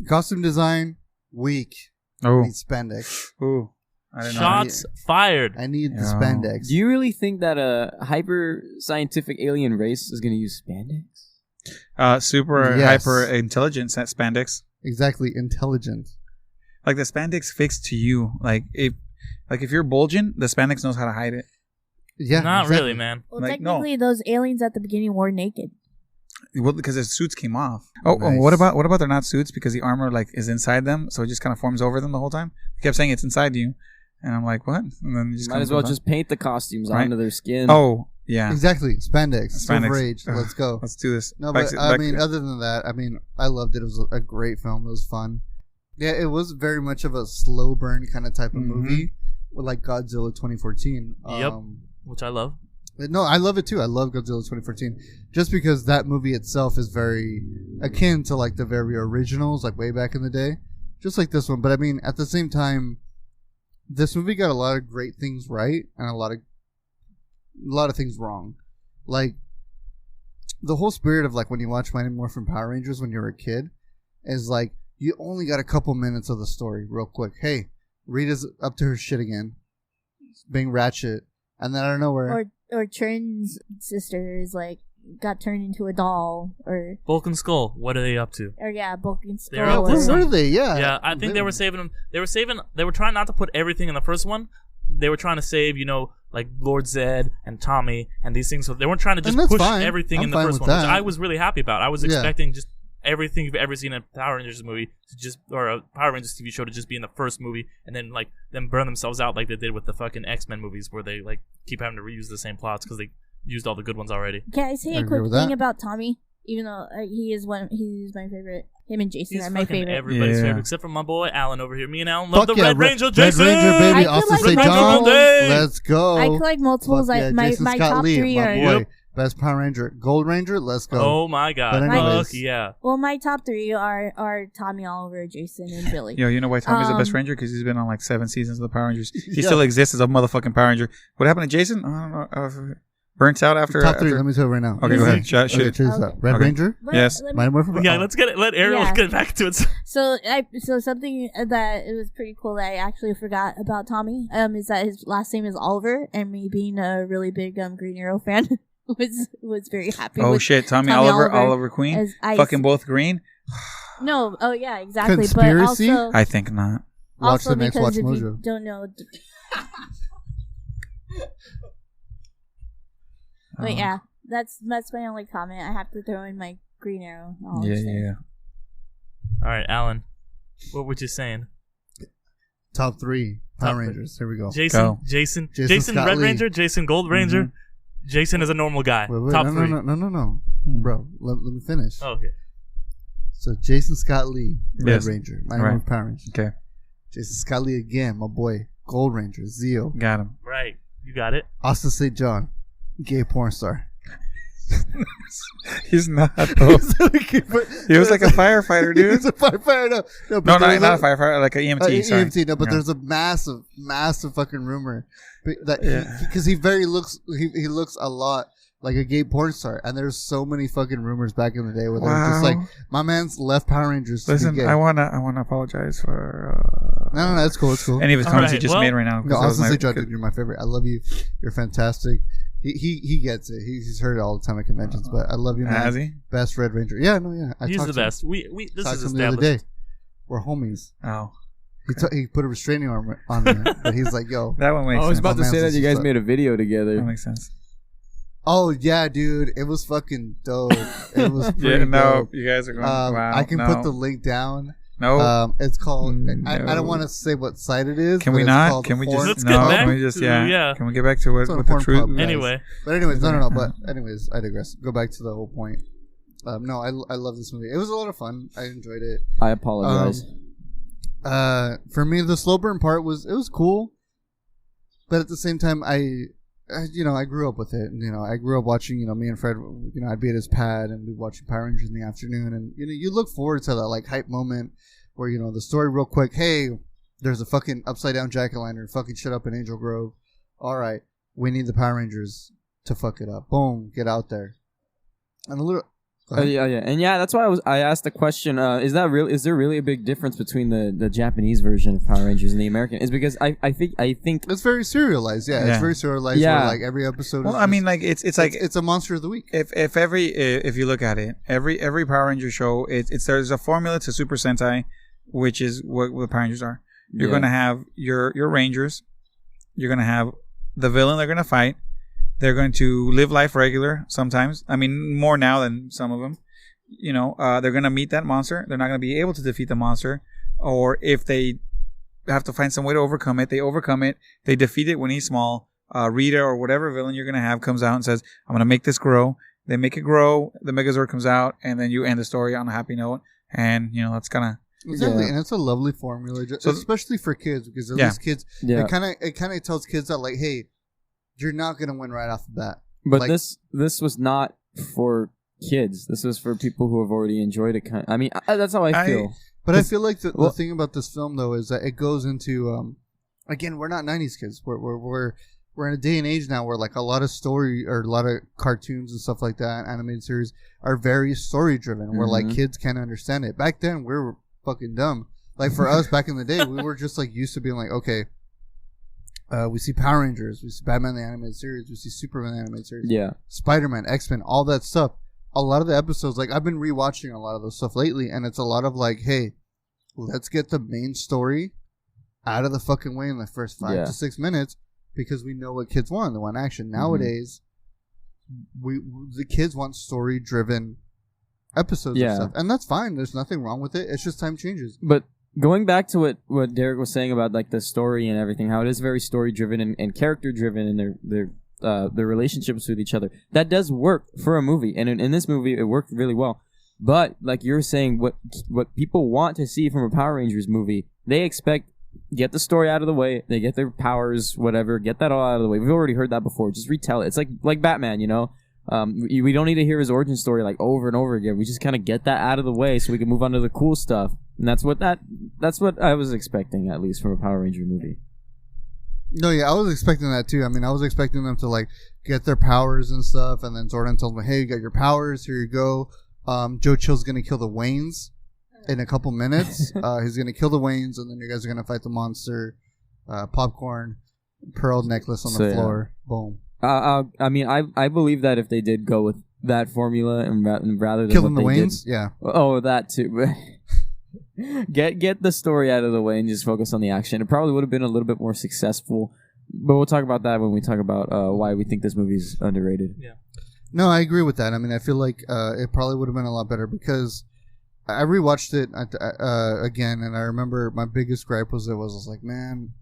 Speaker 2: costume design, weak.
Speaker 1: Oh.
Speaker 2: Need spandex.
Speaker 1: Ooh. I didn't know.
Speaker 4: Shots fired.
Speaker 2: I need the
Speaker 1: Yeah.
Speaker 2: spandex.
Speaker 5: Do you really think that a hyper scientific alien race is going to use spandex?
Speaker 1: Super
Speaker 2: Yes.
Speaker 1: hyper intelligent spandex.
Speaker 2: Exactly, intelligent.
Speaker 1: Like the spandex fixed to you. Like if you're bulging, the spandex knows how to hide it.
Speaker 2: Yeah,
Speaker 4: Not
Speaker 2: exactly.
Speaker 4: really, man.
Speaker 3: Well,
Speaker 1: Like, no.
Speaker 3: technically, those aliens at the beginning were naked.
Speaker 1: Well, because their suits came off. Oh,
Speaker 2: Nice.
Speaker 1: what about they're not suits because the armor is inside them, so it just kind of forms over them the whole time. They kept saying it's inside you, and I'm like, what? And then it just
Speaker 5: Might
Speaker 1: comes
Speaker 5: as well
Speaker 1: off.
Speaker 5: just paint the costumes
Speaker 1: Right.
Speaker 5: onto their skin.
Speaker 1: Oh yeah,
Speaker 2: Exactly, spandex.
Speaker 1: Spandex.
Speaker 2: Rage.
Speaker 1: Ugh.
Speaker 2: Let's go.
Speaker 1: let's do this.
Speaker 2: No,
Speaker 1: Back
Speaker 2: but
Speaker 1: to-
Speaker 2: I
Speaker 1: back-
Speaker 2: mean, other than that, I loved it. It was a great film. It was fun. Yeah, it was very much of a slow burn kind of type of
Speaker 1: Mhm.
Speaker 2: movie, with like Godzilla 2014.
Speaker 4: Yep. Which I love.
Speaker 2: No, I love it too. I love Godzilla 2014 just because that movie itself is very akin to like the very originals, like way back in the day, just like this one. But I mean, at the same time, this movie got a lot of great things right and a lot of things wrong. Like the whole spirit of like when you watch Mighty Morphin Power Rangers when you're a kid is like you only got a couple minutes of the story real quick. Hey, Rita's up to her shit again, being ratchet, and then out of nowhere.
Speaker 3: Or Trin's sister is like got turned into a doll, or
Speaker 4: Bulk and Skull. What are they up to?
Speaker 3: Or yeah, Bulk and Skull.
Speaker 4: They're up to
Speaker 2: Where were they? Yeah,
Speaker 4: yeah. I think they were saving them. They were trying not to put everything in the first one. They were trying to save, like Lord Zed and Tommy and these things. So they weren't trying to just push everything in the first one, which I was really happy about. I was expecting just everything you've ever seen in a Power Rangers movie or a Power Rangers TV show to just be in the first movie, and then like them burn themselves out like they did with the fucking X-Men movies, where they like keep having to reuse the same plots because they used all the good ones already.
Speaker 3: Can I say a quick thing about Tommy? Even though he's my favorite. Him and Jason are my favorite.
Speaker 4: Everybody's favorite, except for my boy Alan over here. Me and Alan love the Red Ranger.
Speaker 2: Red Ranger, baby. Also say John. Let's go.
Speaker 3: I collect multiples. My top three are.
Speaker 2: Best Power Ranger. Gold Ranger, let's go.
Speaker 4: Oh my god. Fuck yeah.
Speaker 3: Well, my top three are Tommy, Oliver, Jason, and Billy.
Speaker 1: Yo, you know why Tommy's the best Ranger? Because he's been on like 7 seasons of the Power Rangers. He still exists as a motherfucking Power Ranger. What happened to Jason? I don't know. Burnt out after.
Speaker 2: Top three, let me tell you right now.
Speaker 1: Okay, go ahead. Shoot it.
Speaker 2: Red Ranger?
Speaker 1: Yes.
Speaker 4: Let's get it. Let Ariel get back to it.
Speaker 3: So something that it was pretty cool that I actually forgot about Tommy is that his last name is Oliver, and me being a really big Green Arrow fan was very happy.
Speaker 1: Oh shit, Tommy Oliver Queen, fucking both green.
Speaker 3: No, oh yeah, exactly.
Speaker 2: Conspiracy?
Speaker 3: But also,
Speaker 1: I think not.
Speaker 2: Watch the next Watch
Speaker 3: if
Speaker 2: Mojo.
Speaker 3: You don't know. But yeah, that's my only comment. I have to throw in my Green Arrow knowledge.
Speaker 1: Yeah.
Speaker 4: All right, Alan, what were you saying?
Speaker 2: Top three Power Rangers. Here we go.
Speaker 4: Jason Red Ranger, Jason Gold Ranger. Mm-hmm. Jason is a normal guy.
Speaker 2: Wait,
Speaker 4: Top three.
Speaker 2: No. Bro, let me finish.
Speaker 4: Oh, okay.
Speaker 2: So Jason Scott Lee, Red Ranger. My name is Power Ranger.
Speaker 1: Okay.
Speaker 2: Jason Scott Lee again, my boy. Gold Ranger, Zeo.
Speaker 1: Got him.
Speaker 4: Right. You got it.
Speaker 2: Austin St. John, gay porn star.
Speaker 1: He's not though. He was like a firefighter, dude.
Speaker 2: He's a firefighter. No,
Speaker 1: not a firefighter, like an EMT.
Speaker 2: EMT. No, but there's a massive fucking rumor that because he looks a lot like a gay porn star, and there's so many fucking rumors back in the day where they're just like, my man's left Power Rangers.
Speaker 1: Listen, I wanna apologize for.
Speaker 2: No, it's cool.
Speaker 1: Any of his comments he just made right now.
Speaker 2: No, I was gonna say, John, dude, you're my favorite. I love you. You're fantastic. He gets it. He's heard it all the time at conventions. But I love you, man.
Speaker 1: Has he?
Speaker 2: Best Red Ranger. Yeah, no, yeah.
Speaker 4: He's the best. We this is established.
Speaker 2: The other day. We're homies.
Speaker 1: Oh.
Speaker 2: He put a restraining order on me, but he's like, "Yo."
Speaker 1: That one makes sense.
Speaker 5: I was about to say that you guys made a video together.
Speaker 1: That makes sense.
Speaker 2: Oh yeah, dude, it was fucking dope. It was pretty dope.
Speaker 1: You guys are going. Wow,
Speaker 2: I can put the link down.
Speaker 1: No,
Speaker 2: it's called. I don't want to say what site it is.
Speaker 1: Can we not? Can we just?
Speaker 4: Let's get back.
Speaker 1: Can we just? Yeah. Can we get back to what the truth?
Speaker 4: Anyway,
Speaker 2: but anyways, no. But anyways, I digress. Go back to the whole point. No, I love this movie. It was a lot of fun. I enjoyed it.
Speaker 5: I apologize.
Speaker 2: For me, the slow burn part was cool, but at the same time, I grew up with it. And, I grew up watching. Me and Fred. I'd be at his pad and we'd watch Power Rangers in the afternoon, and you look forward to that like hype moment where the story real quick. Hey, there's a fucking upside down jack-o'-lantern fucking shit up in Angel Grove. All right, we need the Power Rangers to fuck it up. Boom, get out there. And a little.
Speaker 5: And that's why I asked the question. Is there really a big difference between the Japanese version of Power Rangers and the American? Is because I think
Speaker 2: it's very serialized. Yeah, it's very serialized.
Speaker 5: Yeah,
Speaker 2: where, like every episode.
Speaker 1: Well, I mean, like it's like
Speaker 2: it's a monster of the week.
Speaker 1: If you look at it, every Power Ranger show, there's a formula to Super Sentai, which is what the Power Rangers are. You're gonna have your Rangers. You're gonna have the villain they're gonna fight. They're going to live life regular sometimes. I mean, more now than some of them. They're going to meet that monster. They're not going to be able to defeat the monster. Or if they have to find some way to overcome it, they overcome it. They defeat it when he's small. Rita or whatever villain you're going to have comes out and says, I'm going to make this grow. They make it grow. The Megazord comes out. And then you end the story on a happy note. And, that's kind of...
Speaker 2: Exactly, and it's a lovely formula, especially for kids, because at least kids, it kind of tells kids that, like, hey, you're not going to win right off the bat.
Speaker 5: But
Speaker 2: like,
Speaker 5: this was not for kids. This was for people who have already enjoyed it. I mean, that's how I feel.
Speaker 2: But I feel like the thing about this film though is that it goes into again, we're not 90s kids. We're in a day and age now where like a lot of story or a lot of cartoons and stuff like that, animated series are very story driven. Where like kids can't understand it. Back then we were fucking dumb. Like for us back in the day, we were just like used to being like, okay, we see Power Rangers, we see Batman the animated series, we see Superman the animated series, Spider-Man, X-Men, all that stuff. A lot of the episodes, like I've been rewatching a lot of those stuff lately, and it's a lot of like, hey, let's get the main story out of the fucking way in the first 5 to 6 minutes because we know what kids want. They want action. Nowadays, the kids want story-driven episodes and stuff, and that's fine. There's nothing wrong with it. It's just time changes.
Speaker 5: But going back to what Derek was saying about like the story and everything, how it is very story-driven and character-driven in their relationships with each other, that does work for a movie, and in this movie, it worked really well. But like you're saying, what people want to see from a Power Rangers movie, they expect. Get the story out of the way. They get their powers, whatever. Get that all out of the way. We've already heard that before. Just retell it. It's like Batman, you know. We don't need to hear his origin story like over and over again. We just kind of get that out of the way so we can move on to the cool stuff. And that's what I was expecting, at least from a Power Ranger movie.
Speaker 2: No, yeah, I was expecting that too. I mean, I was expecting them to like get their powers and stuff, and then Zordon told them, "Hey, you got your powers. Here you go." Joe Chill's gonna kill the Waynes in a couple minutes. He's gonna kill the Waynes, and then you guys are gonna fight the monster. Popcorn, pearl necklace on the floor. Boom.
Speaker 5: I mean, I believe that if they did go with that formula and rather than
Speaker 2: killing the Waynes,
Speaker 5: that too. Get the story out of the way and just focus on the action. It probably would have been a little bit more successful, but we'll talk about that when we talk about why we think this movie is underrated.
Speaker 4: Yeah.
Speaker 2: No, I agree with that. I mean, I feel like it probably would have been a lot better because I rewatched it again, and I remember my biggest gripe was like, man,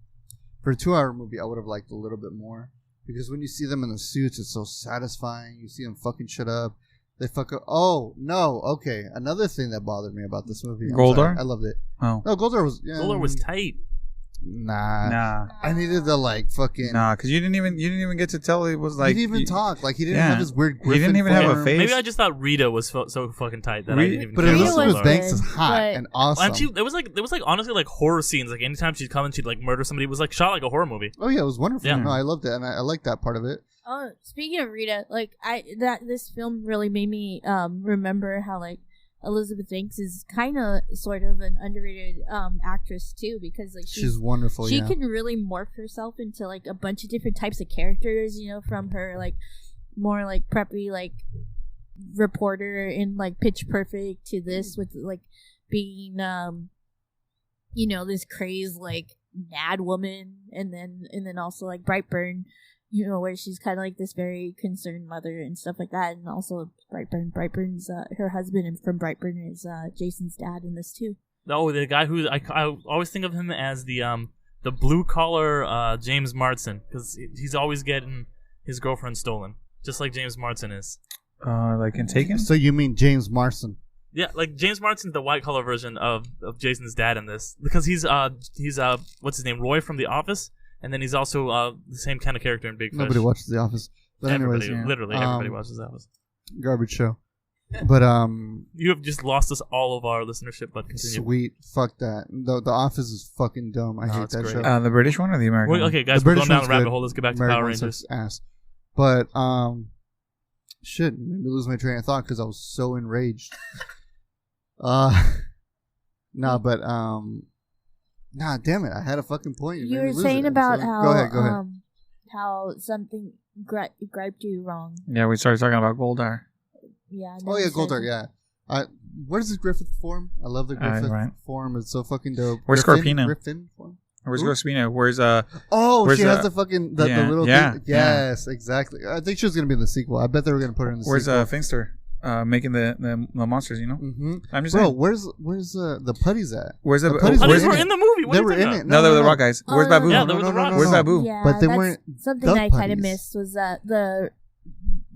Speaker 2: for a 2-hour movie, I would have liked a little bit more. Because when you see them in the suits, it's so satisfying. You see them fucking shit up. They fuck up. Oh, no. Okay. Another thing that bothered me about this movie.
Speaker 1: Goldar?
Speaker 2: I loved it.
Speaker 1: Oh.
Speaker 2: No, Goldar was... Yeah,
Speaker 4: Goldar was tight.
Speaker 2: Nah. I needed the, like, fucking...
Speaker 1: Nah, because you didn't even get to tell it was like...
Speaker 2: He didn't even talk. Like, he didn't have his weird Griffin
Speaker 1: He didn't even have a face.
Speaker 4: Maybe I just thought Rita was so fucking tight that I didn't even
Speaker 2: But
Speaker 4: care.
Speaker 2: Elizabeth Banks is hot and awesome.
Speaker 4: And there was like honestly like horror scenes. Like anytime she'd come and she'd like murder somebody, it was like shot like a horror movie.
Speaker 2: Oh, yeah, it was wonderful.
Speaker 4: Yeah.
Speaker 2: No, I loved it, and I liked that part of it.
Speaker 3: Oh, speaking of Rita, like this film really made me remember how like Elizabeth Banks is kind of sort of an underrated actress too, because like
Speaker 2: she's wonderful.
Speaker 3: She can really morph herself into like a bunch of different types of characters. You know, from her like more like preppy like reporter in like Pitch Perfect to this with like being you know, this crazed like mad woman, and then also like Brightburn. You know, where she's kind of like this very concerned mother and stuff like that. And also Brightburn's her husband, and from Brightburn is Jason's dad in this too.
Speaker 4: Oh, the guy who I always think of him as the blue collar James Marsden, because he's always getting his girlfriend stolen, just like James Marsden is.
Speaker 1: Like in Taken?
Speaker 2: So you mean James Marsden?
Speaker 4: Yeah, like James Marsden's the white collar version of Jason's dad in this, because he's what's his name, Roy from The Office. And then he's also the same kind of character in Big Fish.
Speaker 2: Nobody watches The Office. But
Speaker 4: everybody,
Speaker 2: anyways,
Speaker 4: literally everybody watches The Office.
Speaker 2: Garbage show. But
Speaker 4: you have just lost us all of our listenership. But continue.
Speaker 2: Sweet, fuck that. The Office is fucking dumb. I hate that
Speaker 4: great.
Speaker 2: show.
Speaker 1: The British one or the American?
Speaker 4: Well, okay, guys, we're going down the rabbit hole. Let's get back to Power Rangers.
Speaker 2: Ass. But shit, made me lose my train of thought because I was so enraged. Nah, damn it! I had a fucking point.
Speaker 3: You were saying about how
Speaker 2: go ahead.
Speaker 3: How something griped you wrong.
Speaker 1: Yeah, we started talking about Goldar.
Speaker 3: Yeah.
Speaker 2: Oh yeah, Goldar. Yeah. What is this Griffith form? I love the Griffith form. It's so fucking dope.
Speaker 1: Where's Scorpino?
Speaker 2: Griffin form.
Speaker 1: Where's Scorpino? Where's
Speaker 2: she has the fucking the little thing. Yes,
Speaker 1: yeah.
Speaker 2: exactly. I think she was gonna be in the sequel. I bet they were gonna put her in the sequel.
Speaker 1: Where's Finster? Making the monsters, you know.
Speaker 2: Mm-hmm.
Speaker 1: I'm just
Speaker 2: saying.
Speaker 1: Bro,
Speaker 2: where's the putties at?
Speaker 1: Where's the
Speaker 2: putties
Speaker 4: were in the movie?
Speaker 2: They were in it.
Speaker 1: No, they were the rock guys. Where's Babu?
Speaker 4: Yeah, they were the rock.
Speaker 1: Where's Babu?
Speaker 3: Yeah,
Speaker 2: but they weren't.
Speaker 3: Something I kind of missed was the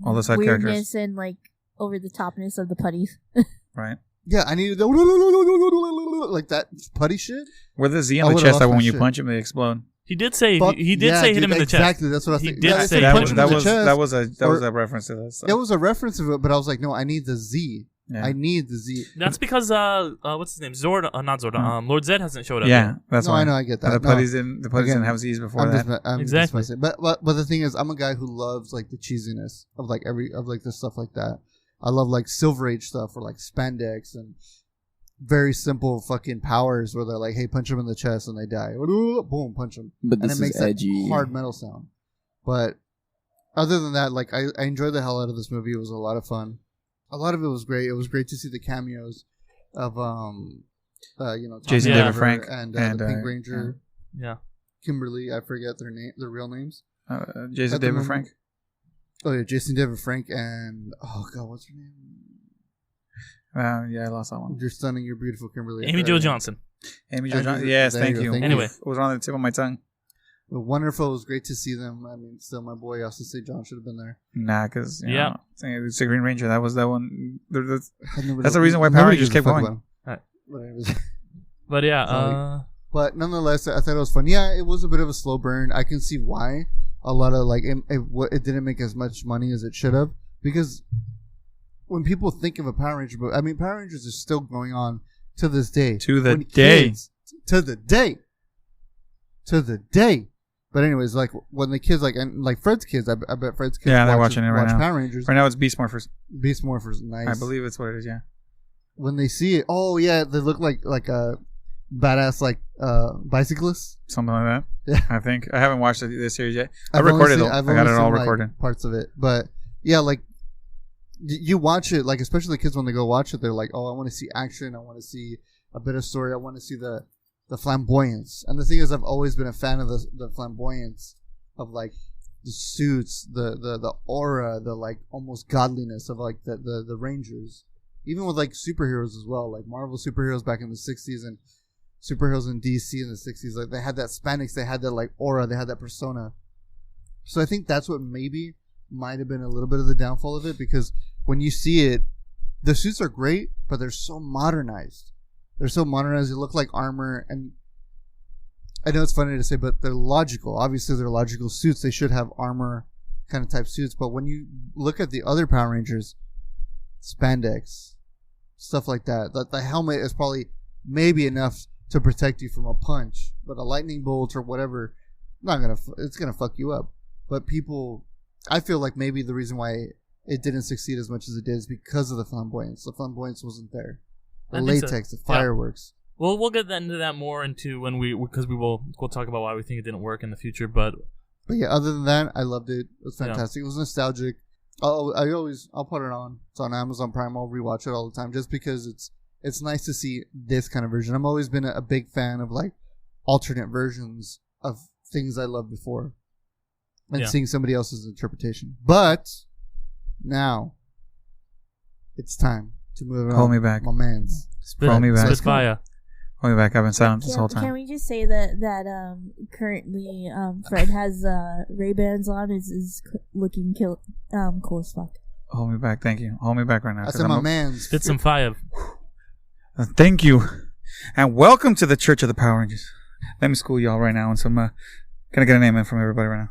Speaker 1: all the side
Speaker 3: weirdness
Speaker 1: characters
Speaker 3: and like over the topness of the putties.
Speaker 1: Right.
Speaker 2: Yeah, I needed the like that putty shit.
Speaker 1: Where the Z on the chest that when you punch them they explode.
Speaker 4: He did say hit him in the chest.
Speaker 2: Exactly, that's what I was thinking.
Speaker 4: Did say
Speaker 1: that was a reference to this.
Speaker 2: It was a reference to it, but I was like, no, I need the Z. Yeah. I need the Z.
Speaker 4: That's because what's his name? Not Zord. Lord Zed hasn't showed up.
Speaker 1: Yeah, that's why.
Speaker 2: I know, I get that.
Speaker 1: The putties didn't have Z's before that.
Speaker 4: Exactly.
Speaker 2: But the thing is, I'm a guy who loves like the cheesiness of like the stuff like that. I love like Silver Age stuff or like spandex and very simple fucking powers where they're like, hey, punch them in the chest and they die. Boom, punch them.
Speaker 5: But
Speaker 2: and
Speaker 5: this
Speaker 2: it makes
Speaker 5: is edgy.
Speaker 2: that hard metal sound. But other than that, like I enjoyed the hell out of this movie. It was a lot of fun. A lot of it was great. It was great to see the cameos of
Speaker 1: Jason David Frank
Speaker 2: and the Pink Ranger.
Speaker 4: Yeah.
Speaker 2: Kimberly, I forget their real names.
Speaker 1: Jason David Frank.
Speaker 2: Oh yeah, Jason David Frank and what's her name?
Speaker 1: Yeah, I lost that one.
Speaker 2: You're stunning, you're beautiful, Kimberly.
Speaker 4: Amy Jo Johnson.
Speaker 1: Amy Jo Johnson. Yes, thank you.
Speaker 4: Anyway,
Speaker 1: it was on the tip of my tongue.
Speaker 2: Wonderful. It was great to see them. I mean, still, my boy Austin St. John should have been there.
Speaker 1: Nah, because it's the Green Ranger. That was that one. That's the reason why Power Rangers kept going.
Speaker 4: Right. But yeah,
Speaker 2: but nonetheless, I thought it was fun. Yeah, it was a bit of a slow burn. I can see why a lot of like it didn't make as much money as it should have, because when people think of a Power Ranger, I mean, Power Rangers is still going on to this day.
Speaker 1: To the day.
Speaker 2: But anyways, like when the kids like Fred's kids, I bet Fred's kids
Speaker 1: they're watching it right now.
Speaker 2: Power Rangers.
Speaker 1: Right now it's Beast Morphers.
Speaker 2: Beast Morphers, nice.
Speaker 1: I believe it's what it is. Yeah.
Speaker 2: When they see it, oh yeah, they look like a badass bicyclists.
Speaker 1: Something like that.
Speaker 2: Yeah.
Speaker 1: I think I haven't watched this series yet. I recorded it. I got it all recorded.
Speaker 2: Parts of it, but yeah, like you watch it, like especially the kids when they go watch it, they're like, oh, I want to see action. I want to see a bit of story. I want to see the flamboyance. And the thing is, I've always been a fan of the flamboyance of like the suits, the aura, the like almost godliness of like the Rangers, even with like superheroes as well, like Marvel superheroes back in the 60s and superheroes in DC in the 60s. Like they had that spandex, they had that like aura, they had that persona. So I think that's what maybe might have been a little bit of the downfall of it, because when you see it, the suits are great, but they're so modernized. They're so modernized. They look like armor, and I know it's funny to say, but they're logical. Obviously, they're logical suits. They should have armor kind of type suits. But when you look at the other Power Rangers, spandex, stuff like that, the helmet is probably maybe enough to protect you from a punch, but a lightning bolt or whatever, it's gonna fuck you up. But people, I feel like maybe the reason why it didn't succeed as much as it did is because of the flamboyance. The flamboyance wasn't there. The latex, the fireworks.
Speaker 4: Yeah. Well, we'll get into that more into because we'll talk about why we think it didn't work in the future. But
Speaker 2: yeah, other than that, I loved it. It was fantastic. Yeah. It was nostalgic. I'll put it on. It's on Amazon Prime. I'll rewatch it all the time just because it's nice to see this kind of version. I've always been a big fan of like alternate versions of things I loved before, and seeing somebody else's interpretation. But now it's time to move on.
Speaker 1: Hold me back.
Speaker 2: My man's.
Speaker 1: Hold me back. Hold me back. I've been silent this whole time.
Speaker 3: Can we just say that currently Fred has Ray-Bans on, is looking cool as fuck.
Speaker 1: Hold me back. Thank you. Hold me back right now.
Speaker 2: I said my man's.
Speaker 4: Spit some fire.
Speaker 1: Thank you. And welcome to the Church of the Power Rangers. Let me school y'all right now. And some, can I get a name in from everybody right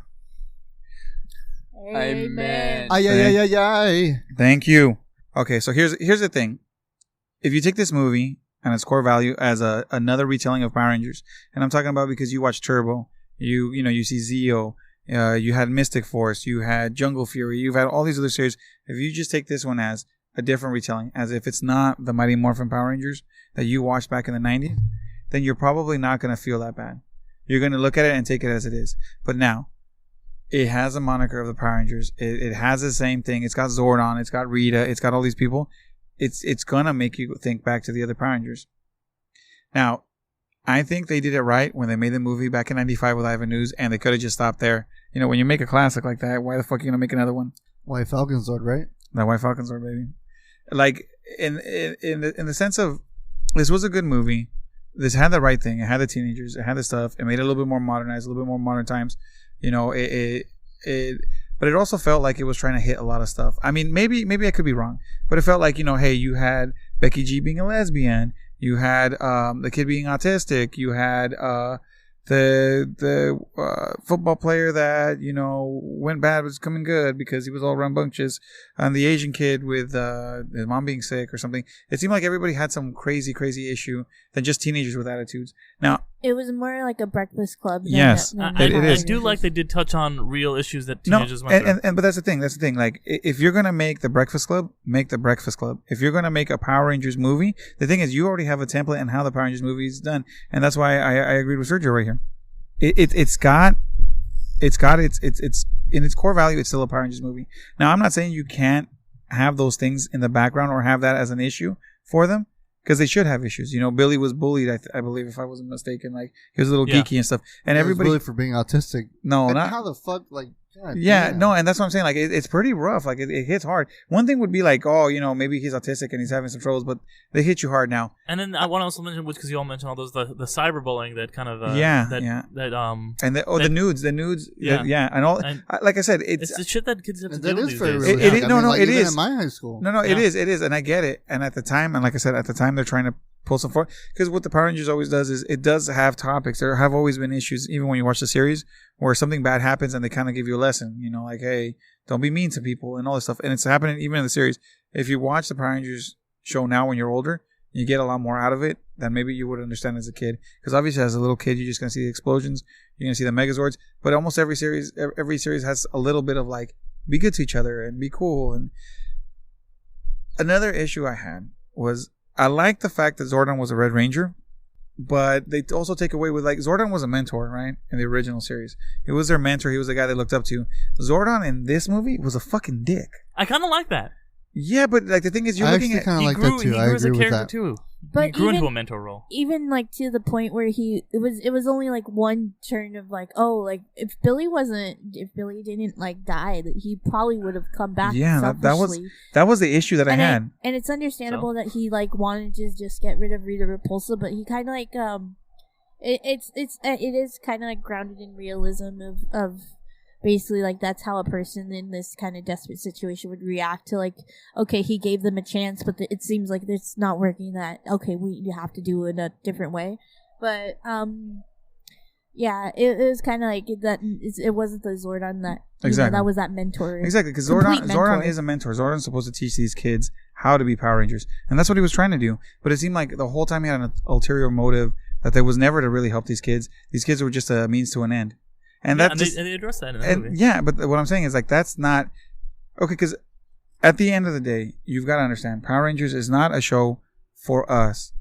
Speaker 1: now?
Speaker 3: Amen.
Speaker 2: Ay.
Speaker 1: Thank you. Okay, so here's the thing. If you take this movie and its core value as another retelling of Power Rangers, and I'm talking about because you watch Turbo, you see Zeo, you had Mystic Force, you had Jungle Fury, you've had all these other series. If you just take this one as a different retelling, as if it's not the Mighty Morphin Power Rangers that you watched back in the 90s, then you're probably not going to feel that bad. You're going to look at it and take it as it is. But now, it has a moniker of the Power Rangers. It has the same thing. It's got Zord on. It's got Rita. It's got all these people. It's gonna make you think back to the other Power Rangers. Now, I think they did it right when they made the movie back in '95 with Ivan Ooze, and they could have just stopped there. You know, when you make a classic like that, why the fuck are you gonna make another one?
Speaker 2: White Falcon Zord, right?
Speaker 1: That White Falcon Zord, baby. Like in the sense of, this was a good movie. This had the right thing. It had the teenagers. It had the stuff. It made it a little bit more modernized, a little bit more modern times. You know, but it also felt like it was trying to hit a lot of stuff. I mean, maybe I could be wrong, but it felt like, hey, you had Becky G being a lesbian, you had the kid being autistic, you had the football player that went bad was coming good because he was all rambunctious, and the Asian kid with his mom being sick or something. It seemed like everybody had some crazy issue than just teenagers with attitudes. Now
Speaker 3: it was more like a Breakfast Club.
Speaker 1: Yes,
Speaker 4: it is. I do like they did touch on real issues that teenagers went through.
Speaker 1: But that's the thing. Like, if you're gonna make the Breakfast Club, make the Breakfast Club. If you're gonna make a Power Rangers movie, the thing is you already have a template and how the Power Rangers movie is done, and that's why I agreed with Sergio right here. It's got in its core value, it's still a Power Rangers movie. Now, I'm not saying you can't have those things in the background or have that as an issue for them, because they should have issues. Billy was bullied, I believe, if I wasn't mistaken. Like, he was a little geeky and stuff, and
Speaker 2: he
Speaker 1: everybody
Speaker 2: was bullied for being autistic.
Speaker 1: No, not
Speaker 2: how the fuck, like. God,
Speaker 1: no, and that's what I'm saying. Like, it's pretty rough. Like, it hits hard. One thing would be like, maybe he's autistic and he's having some troubles, but they hit you hard now.
Speaker 4: And then I want to also mention, because you all mentioned all those the cyberbullying that kind of
Speaker 1: and the nudes, and all. Like I said, it's
Speaker 4: the shit that kids have to
Speaker 2: do
Speaker 4: these days.
Speaker 2: It is in my high school.
Speaker 1: It is, and I get it. And at the time, and like I said, they're trying to pull some forward, because what the Power Rangers always does is it does have topics. There have always been issues, even when you watch the series, where something bad happens and they kind of give you a lesson, like, hey, don't be mean to people and all this stuff. And it's happening even in the series. If you watch the Power Rangers show now when you're older, you get a lot more out of it than maybe you would understand as a kid. Because obviously as a little kid, you're just going to see the explosions, you're going to see the Megazords, but almost every series has a little bit of like, be good to each other and be cool. And another issue I had was, I like the fact that Zordon was a Red Ranger, but they also take away with, like, Zordon was a mentor, right? In the original series. He was their mentor. He was the guy they looked up to. Zordon in this movie was a fucking dick.
Speaker 4: I kind of like that.
Speaker 1: Yeah, but like the thing is, you're looking at
Speaker 2: he grew
Speaker 4: as a character too.
Speaker 3: But
Speaker 4: he grew into a mentor role.
Speaker 3: Even like to the point where it was only like one turn of like, oh, like if Billy didn't like die, that he probably would have come back.
Speaker 1: Yeah, that was the issue that I had.
Speaker 3: And it's understandable that he like wanted to just get rid of Rita Repulsa, but he kind of like it is kind of like grounded in realism of basically like that's how a person in this kind of desperate situation would react to, like, okay, he gave them a chance, but it seems like it's not working, that okay, you have to do it in a different way. But yeah, it was kind of like that. It wasn't the Zordon that that was that mentor.
Speaker 1: Exactly, because Zordon is a mentor. Zordon's supposed to teach these kids how to be Power Rangers, and that's what he was trying to do. But it seemed like the whole time he had an ulterior motive, that there was never to really help these kids. These kids were just a means to an end. And
Speaker 4: they address that in the movie.
Speaker 1: Yeah, but what I'm saying is, like, that's not okay, because at the end of the day, you've got to understand, Power Rangers is not a show for us.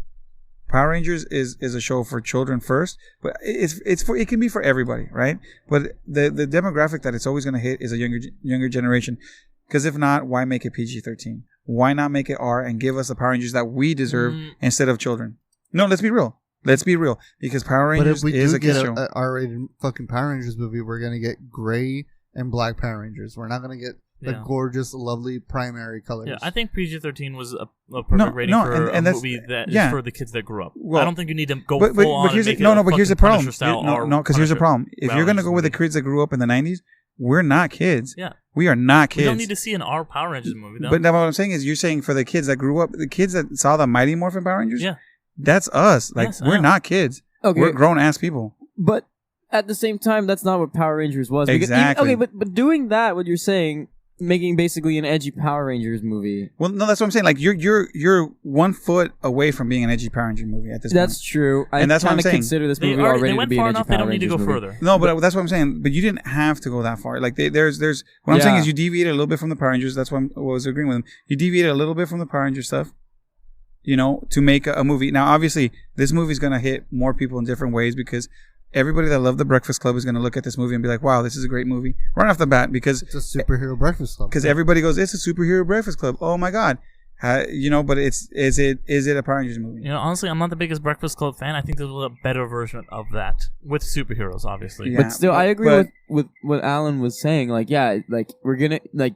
Speaker 1: Power Rangers is a show for children first, but it can be for everybody, right? But the demographic that it's always going to hit is a younger generation, because if not, why make it PG-13? Why not make it R and give us the Power Rangers that we deserve instead of children? No, let's be real. Let's be real, because Power Rangers is a kid's show. But if we do get an R-rated fucking Power Rangers movie, we're going to get gray and black Power Rangers. We're not going to get the gorgeous, lovely primary colors.
Speaker 4: Yeah, I think PG-13 was a perfect rating for a movie that is for the kids that grew up. Well, I don't think you need to go full on and make it
Speaker 1: but here's the problem. Because here's the problem. If you're going to go with the kids that grew up in the 90s, we're not kids.
Speaker 4: Yeah.
Speaker 1: We are not kids.
Speaker 4: We don't need to see an R Power Rangers movie, though.
Speaker 1: But now what I'm saying is, you're saying for the kids that grew up, the kids that saw the Mighty Morphin Power Rangers?
Speaker 4: Yeah.
Speaker 1: That's us. Like, we're not kids.
Speaker 5: Okay.
Speaker 1: We're grown-ass people.
Speaker 5: But at the same time, that's not what Power Rangers was.
Speaker 1: Exactly.
Speaker 5: But doing that, what you're saying, making basically an edgy Power Rangers movie.
Speaker 1: Well, no, that's what I'm saying. Like, you're 1 foot away from being an edgy Power Ranger movie at this point.
Speaker 5: That's true.
Speaker 1: And that's what I'm saying.
Speaker 5: Consider this movie already to be an edgy Power Rangers movie.
Speaker 4: They don't need to go further.
Speaker 1: No, but that's what I'm saying. But you didn't have to go that far. Like, there's what I'm saying is, you deviated a little bit from the Power Rangers. That's what I was agreeing with him. You deviated a little bit from the Power Ranger stuff, to make a movie. Now, obviously, this movie is going to hit more people in different ways, because everybody that loved The Breakfast Club is going to look at this movie and be like, wow, this is a great movie right off the bat, because
Speaker 2: it's a superhero Breakfast Club.
Speaker 1: Because everybody goes, it's a superhero Breakfast Club. Oh my God. But is it a Power Rangers movie?
Speaker 4: Honestly, I'm not the biggest Breakfast Club fan. I think there's a better version of that with superheroes, obviously.
Speaker 5: Yeah, but still, I agree with what Alan was saying. Like, yeah, like, we're going to,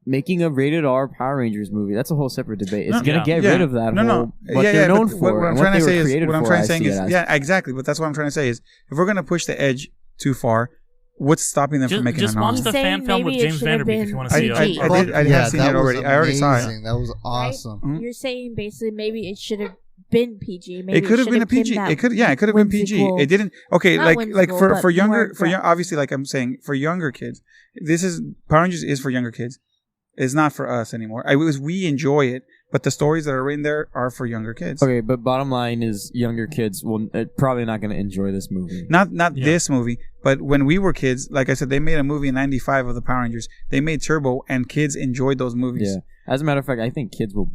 Speaker 5: making a rated R Power Rangers movie, that's a whole separate debate. It's going to get rid of that what they're known for.
Speaker 1: What I'm trying to say is, yeah, exactly. But that's what I'm trying to say is, if we're going to push the edge too far, what's stopping them from making a novel?
Speaker 4: Just watch the fan film with James Vanderbeek if you want to see it.
Speaker 1: I have seen it already. I already saw it.
Speaker 2: That was awesome.
Speaker 3: Right? You're saying basically maybe it should have been PG. Maybe
Speaker 1: it could have been a PG. It could have been PG. It didn't. Okay,
Speaker 3: Not
Speaker 1: like
Speaker 3: whimsical,
Speaker 1: for younger
Speaker 3: more
Speaker 1: obviously, like I'm saying, for younger kids, Power Rangers is for younger kids. It's not for us anymore. We enjoy it, but the stories that are in there are for younger kids.
Speaker 5: Okay, but bottom line is younger kids will probably not going to enjoy this movie.
Speaker 1: Not this movie, but when we were kids, like I said, they made a movie in '95 of the Power Rangers. They made Turbo, and kids enjoyed those movies.
Speaker 5: Yeah. As a matter of fact, I think kids will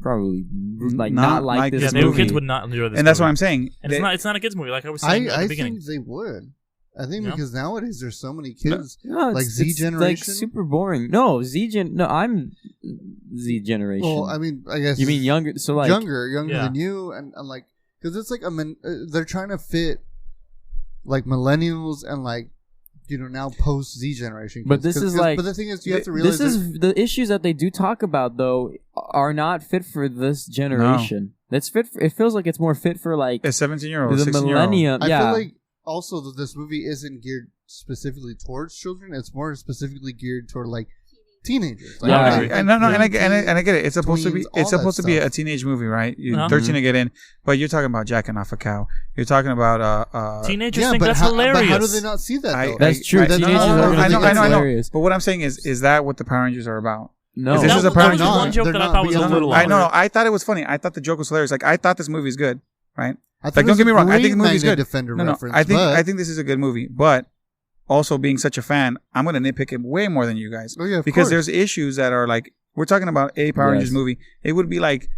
Speaker 5: probably not like this movie.
Speaker 4: Kids would not enjoy this
Speaker 1: and that's what I'm saying.
Speaker 4: And it's not a kids movie, like I was saying at the beginning.
Speaker 2: I think they would. I think because nowadays there's so many kids like Z generation,
Speaker 5: like super boring. No, I'm Z generation.
Speaker 2: Well, I mean, I guess
Speaker 5: you mean younger. So like
Speaker 2: younger than you, and like because it's like they're trying to fit like millennials and like now post Z generation.
Speaker 5: But this is like,
Speaker 2: but the thing is, you have to realize
Speaker 5: the issues that they do talk about though are not fit for this generation. No. It's fit. It feels like it's more fit for like
Speaker 1: a 17-year-old,
Speaker 5: the millennium.
Speaker 2: I feel like. Also, that this movie isn't geared specifically towards children. It's more specifically geared toward like teenagers. Like,
Speaker 1: and I get it. It's supposed to be. It's supposed to be a teenage movie, right? You're 13 to get in, but you're talking about jacking off a cow. You're talking about
Speaker 4: teenagers think that's hilarious.
Speaker 2: But how do they not see that? Though?
Speaker 5: That's true. Teenagers
Speaker 1: I know. But what I'm saying is that what the Power Rangers are about?
Speaker 5: No,
Speaker 1: this is a Power
Speaker 4: Rangers. One joke that I thought was a little.
Speaker 1: I know. I thought it was funny. I thought the joke was hilarious. Like I thought this movie is good, right? Like, don't get me wrong. I think the movie's good. No, I think this is a good movie. But also, being such a fan, I'm going to nitpick it way more than you guys.
Speaker 2: Oh, yeah,
Speaker 1: because there's issues that are like, we're talking about a Power Rangers movie. It would be like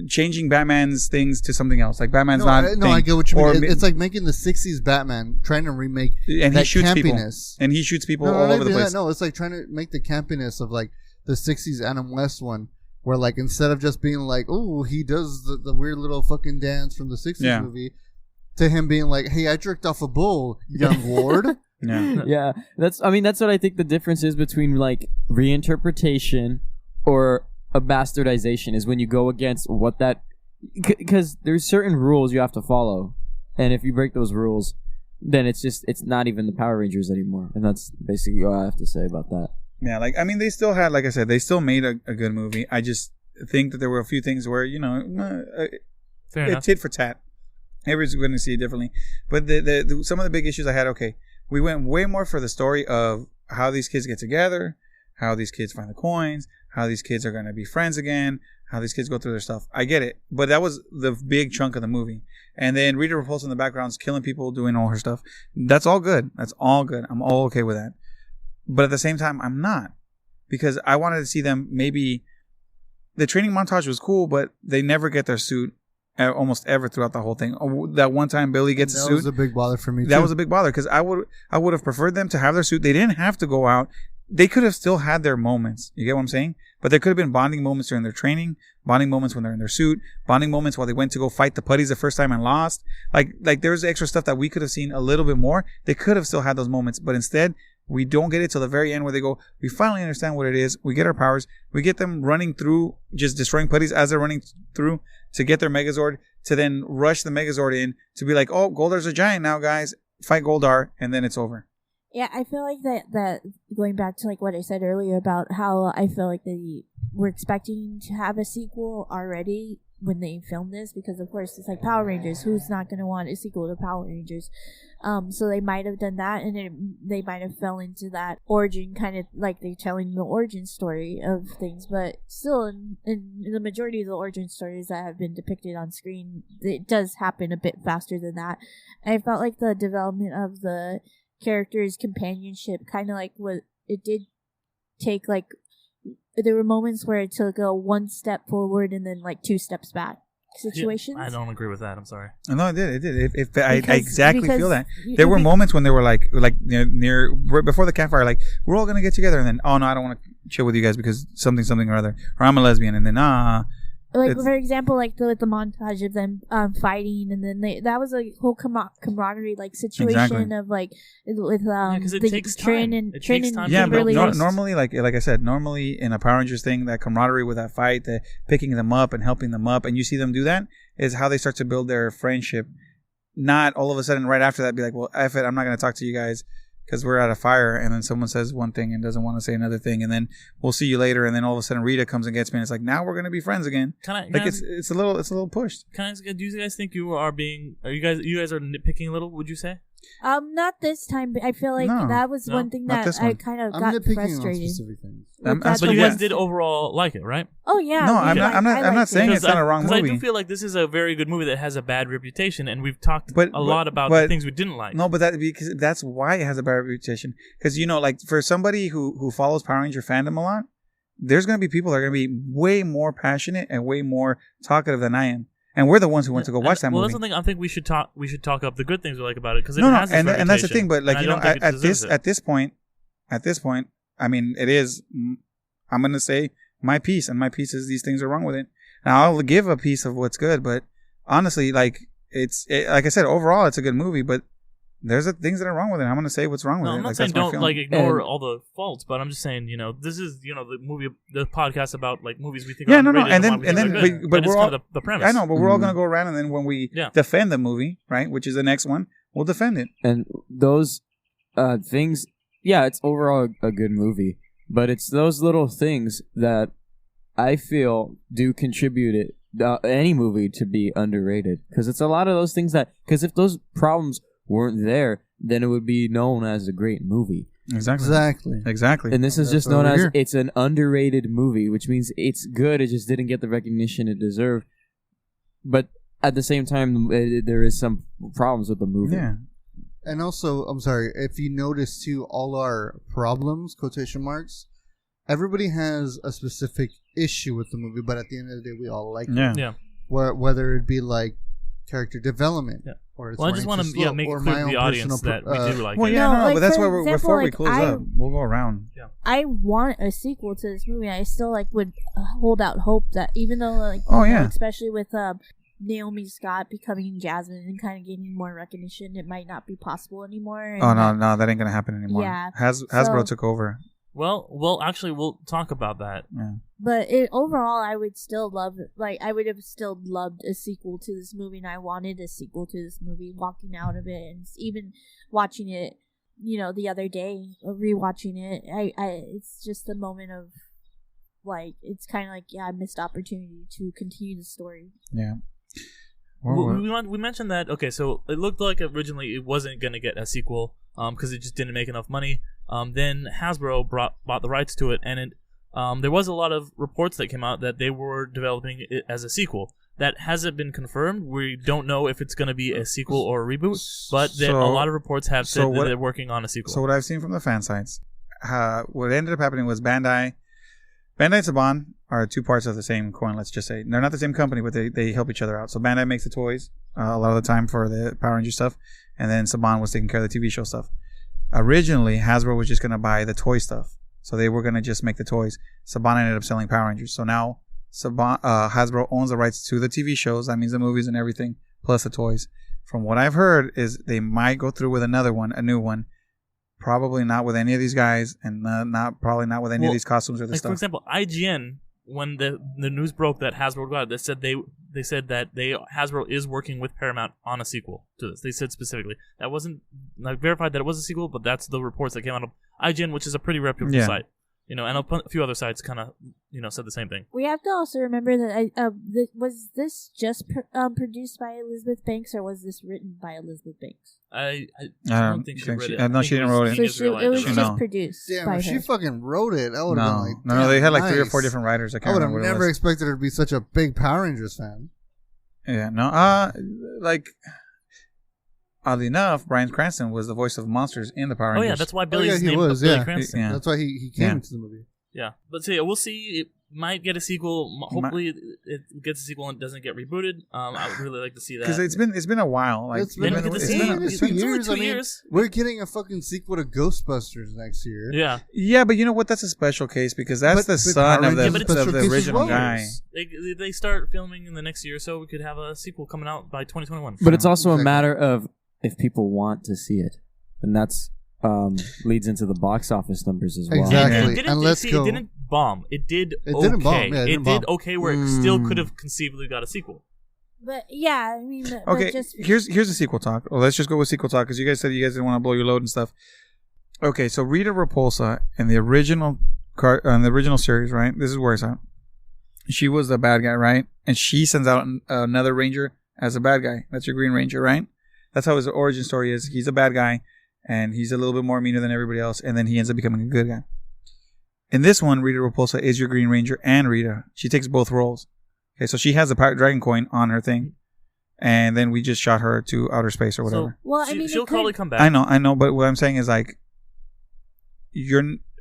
Speaker 1: changing Batman's things to something else. Like Batman's not.
Speaker 2: No, I get what you mean. It's like making the '60s Batman, trying to remake
Speaker 1: and
Speaker 2: that
Speaker 1: he shoots
Speaker 2: campiness.
Speaker 1: People. And he shoots people all over the place.
Speaker 2: No, it's like trying to make the campiness of like the '60s Adam West one. Where, like, instead of just being like, oh, he does the weird little fucking dance from the 60s movie, to him being like, hey, I jerked off a bull, young ward.
Speaker 5: Yeah. That's what I think the difference is between, like, reinterpretation or a bastardization is when you go against what that... Because there's certain rules you have to follow. And if you break those rules, then it's not even the Power Rangers anymore. And that's basically all I have to say about that.
Speaker 1: Yeah, like, I mean, they still had, like I said, they still made a good movie. I just think that there were a few things where, it's tit for tat. Everyone's going to see it differently. But some of the big issues I had, we went way more for the story of how these kids get together, how these kids find the coins, how these kids are going to be friends again, how these kids go through their stuff. I get it. But that was the big chunk of the movie. And then Rita Repulsa in the background's killing people, doing all her stuff. That's all good. That's all good. I'm all okay with that. But at the same time, I'm not. Because I wanted to see them maybe... The training montage was cool, but they never get their suit almost ever throughout the whole thing. That one time Billy gets a suit.
Speaker 2: That was a big bother for me, too.
Speaker 1: That was a big bother, because I would have preferred them to have their suit. They didn't have to go out. They could have still had their moments. You get what I'm saying? But there could have been bonding moments during their training, bonding moments when they're in their suit, bonding moments while they went to go fight the putties the first time and lost. Like there's extra stuff that we could have seen a little bit more. They could have still had those moments, but instead... We don't get it till the very end where they go, we finally understand what it is. We get our powers. We get them running through, just destroying putties as they're running through to get their Megazord, to then rush the Megazord in to be like, oh, Goldar's a giant now, guys. Fight Goldar, and then it's over.
Speaker 3: Yeah, I feel like that going back to like what I said earlier about how I feel like they were expecting to have a sequel already when they filmed this, because of course it's like Power Rangers. Who's not going to want a sequel to Power Rangers? So they might have done that, and they might have fell into that origin, kind of like they're telling the origin story of things. But still, in the majority of the origin stories that have been depicted on screen, it does happen a bit faster than that. I felt like the development of the characters' companionship kind of like what it did take, like there were moments where it took a one step forward and then like 2 steps back situations.
Speaker 4: Yeah, I don't agree with that. I'm sorry.
Speaker 1: No, it did. I exactly feel that. There were moments when they were like near right before the campfire, like we're all gonna get together, and then oh no, I don't want to chill with you guys because something or other, or I'm a lesbian, and then
Speaker 3: like for example, like the montage of them fighting, and then that was a whole camaraderie like situation of like with
Speaker 4: it takes time.
Speaker 3: Training.
Speaker 1: Yeah, but normally, like I said, normally in a Power Rangers thing, that camaraderie with that fight, the picking them up and helping them up, and you see them do that is how they start to build their friendship. Not all of a sudden right after that be like, well, F it, I'm not going to talk to you guys. because we're at a fire, and then someone says one thing and doesn't want to say another thing, and then we'll see you later, and then all of a sudden Rita comes and gets me, and it's like, now we're gonna be friends again. It's a little pushed.
Speaker 4: Do you guys think you guys are nitpicking a little? Would you say?
Speaker 3: Not this time, but I feel like that was one thing that I kind of got frustrated.
Speaker 4: But you guys did overall like it, right?
Speaker 3: Oh yeah.
Speaker 1: No, I'm not saying it's not a wrong movie.
Speaker 4: Because I do feel like this is a very good movie that has a bad reputation, and we've talked a lot about the things we didn't like.
Speaker 1: No, but because that's why it has a bad reputation. Because like for somebody who follows Power Ranger fandom a lot, there's going to be people that are going to be way more passionate and way more talkative than I am. And we're the ones who went to go watch that movie.
Speaker 4: Well, that's the thing. I think we should talk up the good things we like about it because
Speaker 1: and that's the thing. But like at this point, I mean, it is. I'm gonna say my piece, and my piece is these things are wrong with it. Now I'll give a piece of what's good, but honestly, like like I said, overall it's a good movie, but there's things that are wrong with it. I'm gonna say what's wrong with it.
Speaker 4: I'm not saying don't ignore all the faults, but I'm just saying this is the podcast about like movies we think are underrated. But we're all kind of the premise.
Speaker 1: I know, but we're all gonna go around, and then when we defend the movie, right, which is the next one, we'll defend it.
Speaker 5: And those things, it's overall a good movie, but it's those little things that I feel do contribute any movie to be underrated, because it's a lot of those things because if those problems weren't there, then it would be known as a great movie.
Speaker 1: Exactly.
Speaker 5: And this is just known as it's an underrated movie, which means it's good. It just didn't get the recognition it deserved. But at the same time, there is some problems with the movie.
Speaker 1: Yeah.
Speaker 2: And also, I'm sorry, if you notice too, all our problems, quotation marks, everybody has a specific issue with the movie, but at the end of the day, we all like it.
Speaker 4: Yeah.
Speaker 2: Whether it be like character development.
Speaker 4: Yeah.
Speaker 2: I
Speaker 4: just want to make it clear to the audience that we do like it.
Speaker 1: But that's why before we close up, we'll go around.
Speaker 3: Yeah. I want a sequel to this movie. I still would hold out hope that even though especially with Naomi Scott becoming Jasmine and kind of gaining more recognition, it might not be possible anymore.
Speaker 1: No, that ain't gonna happen anymore.
Speaker 3: Yeah,
Speaker 1: Hasbro took over.
Speaker 4: Well, actually, we'll talk about that.
Speaker 1: Yeah.
Speaker 3: But overall, I would still I would have still loved a sequel to this movie, and I wanted a sequel to this movie. Walking out of it, and even watching it, the other day, rewatching it, it's just a moment of, it's kind of I missed opportunity to continue the story.
Speaker 1: Yeah.
Speaker 4: We mentioned that. Okay, so it looked like originally it wasn't gonna get a sequel, because it just didn't make enough money. Then Hasbro bought the rights to it, and there was a lot of reports that came out that they were developing it as a sequel. That hasn't been confirmed. We don't know if it's going to be a sequel or a reboot, but a lot of reports have said that they're working on a sequel.
Speaker 1: So what I've seen from the fan sites, what ended up happening was Bandai and Saban are two parts of the same coin, let's just say. They're not the same company, but they help each other out. So Bandai makes the toys a lot of the time for the Power Ranger stuff, and then Saban was taking care of the TV show stuff. Originally, Hasbro was just going to buy the toy stuff. So they were going to just make the toys. Saban ended up selling Power Rangers. So now Hasbro owns the rights to the TV shows. That means the movies and everything, plus the toys. From what I've heard is they might go through with a new one. Probably not with any of these guys, and probably not with any of these costumes or the stuff.
Speaker 4: For example, IGN, when the news broke that Hasbro got it, they said that Hasbro is working with Paramount on a sequel to this. They said specifically that wasn't verified that it was a sequel, but that's the reports that came out of IGN, which is a pretty reputable site. And a few other sites kind of said the same thing.
Speaker 3: We have to also remember that was this just produced by Elizabeth Banks, or was this written by Elizabeth Banks?
Speaker 4: I don't think she wrote it.
Speaker 1: No, she didn't write it.
Speaker 3: So it was just produced.
Speaker 2: Damn,
Speaker 3: by
Speaker 2: if
Speaker 3: her.
Speaker 2: she fucking wrote it, I would have been like,
Speaker 1: no, they had like 3 or
Speaker 2: nice.
Speaker 1: 4 different writers. I would have
Speaker 2: never expected her to be such a big Power Rangers fan.
Speaker 1: Yeah, no, oddly enough, Bryan Cranston was the voice of monsters in the Power Rangers.
Speaker 4: Oh yeah, that's why Billy's
Speaker 2: he
Speaker 4: name
Speaker 2: was,
Speaker 4: Billy Cranston.
Speaker 1: Yeah.
Speaker 2: That's why he came into the movie.
Speaker 4: Yeah, but so we'll see. It might get a sequel. Hopefully, it gets a sequel and doesn't get rebooted. I would really like to see that
Speaker 1: because it's been a while. Like
Speaker 2: it's been
Speaker 4: 2 years.
Speaker 2: We're getting a fucking sequel to Ghostbusters next year.
Speaker 4: Yeah.
Speaker 1: Yeah, but you know what? That's a special case because that's the son of the original guy.
Speaker 4: They start filming in the next year or so. We could have a sequel coming out by 2021.
Speaker 5: But it's also a matter of if people want to see it, and that's leads into the box office numbers as well.
Speaker 2: Exactly.
Speaker 4: It didn't bomb. It did okay.
Speaker 2: Didn't bomb. Yeah,
Speaker 4: it did okay where it still could have conceivably got a sequel.
Speaker 3: But yeah, I mean,
Speaker 1: okay. Here's the sequel talk. Well, let's just go with sequel talk because you guys said you guys didn't want to blow your load and stuff. Okay, so Rita Repulsa in the original series, right? This is where it's at. She was the bad guy, right? And she sends out another Ranger as a bad guy. That's your Green Ranger, right? That's how his origin story is. He's a bad guy, and he's a little bit more meaner than everybody else, and then he ends up becoming a good guy. In this one, Rita Repulsa is your Green Ranger and Rita. She takes both roles. Okay, so she has the Pirate Dragon coin on her thing, and then we just shot her to outer space or whatever.
Speaker 4: So, well, I mean, she'll probably come back.
Speaker 1: I know, but what I'm saying is like,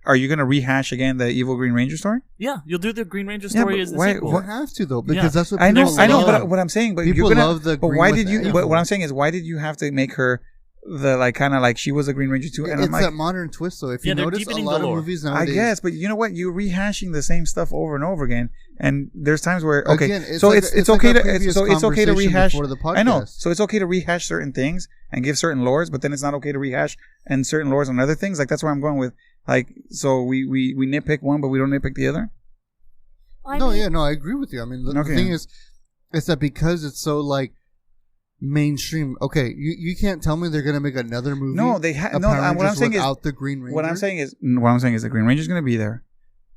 Speaker 1: are you going to rehash again the evil Green Ranger story?
Speaker 4: Yeah, you'll do the Green Ranger story as the sequel.
Speaker 2: You don't have to though, because that's what
Speaker 1: I know.
Speaker 2: love.
Speaker 1: But what I'm saying, but
Speaker 2: people
Speaker 1: you're gonna,
Speaker 2: love the.
Speaker 1: But
Speaker 2: green
Speaker 1: why
Speaker 2: with
Speaker 1: did you?
Speaker 2: evil.
Speaker 1: But what I'm saying is, why did you have to make her the like kind of like she was a Green Ranger too? And
Speaker 2: It's
Speaker 1: I'm like,
Speaker 2: that modern twist though. If you notice, a lot of movies nowadays.
Speaker 1: I guess, but you know what? You're rehashing the same stuff over and over again, and there's times where
Speaker 2: Again,
Speaker 1: so
Speaker 2: like
Speaker 1: it's okay
Speaker 2: like
Speaker 1: it's okay to rehash.
Speaker 2: The
Speaker 1: I know, so it's okay to rehash certain things and give certain lores, but then it's not okay to rehash and certain lores on other things. Like that's where I'm going with. Like, so we nitpick one, but we don't nitpick the other.
Speaker 2: I agree with you. I mean, the thing is that because it's so like mainstream. Okay, you can't tell me they're gonna make another movie.
Speaker 1: No, they no. What I'm saying is
Speaker 2: the Green Ranger.
Speaker 1: What I'm saying is the Green Ranger's gonna be there,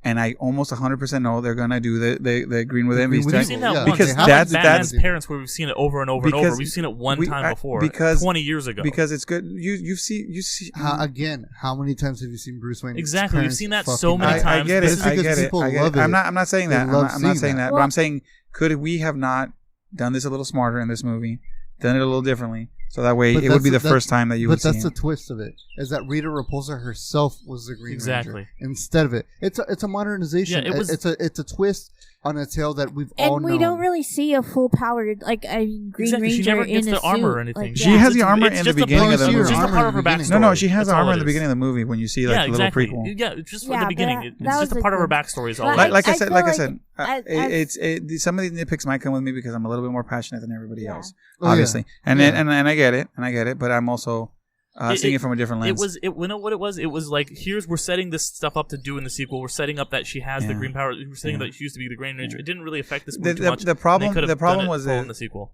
Speaker 1: and I almost 100% know they're gonna do the Green with Envy.
Speaker 4: We've seen that once. Because that's Batman's parents, where we've seen it over and over and over. We've seen it one time before, because 20 years ago.
Speaker 1: Because it's good. You see.
Speaker 2: How many times have you seen Bruce Wayne?
Speaker 4: Exactly, we've seen that so many times.
Speaker 1: I get it.
Speaker 2: People love it.
Speaker 1: I'm not saying that. I'm not saying that. But I'm saying, could we have not done this a little smarter in this movie? Done it a little differently, so that way it would be the first time that you would see it.
Speaker 2: But that's the twist of it, is that Rita Repulsa herself was the Green Ranger.
Speaker 4: Instead
Speaker 2: of it. It's a modernization. Yeah, it's a twist on a tale that we've all known.
Speaker 3: And we don't really see a full powered Green Ranger
Speaker 4: she never gets
Speaker 3: in
Speaker 4: the
Speaker 3: a
Speaker 4: armor
Speaker 3: suit.
Speaker 4: or anything.
Speaker 1: She has the armor in the beginning of the movie.
Speaker 4: It's just a part of her backstory.
Speaker 1: No, she has the armor in the beginning of the movie when you see like the little prequel.
Speaker 4: Yeah, just from the beginning. It's just a part of her backstory. Is all.
Speaker 1: Like I said, it's some of these nitpicks might come with me because I'm a little bit more passionate than everybody else, obviously. And I get it, but I'm also seeing it from a different lens.
Speaker 4: You know what it was? It was like, we're setting this stuff up to do in the sequel. We're setting up that she has the green power. We're setting up that she used to be the Green Ranger. It didn't really affect this movie too much.
Speaker 1: The problem was
Speaker 4: in the sequel.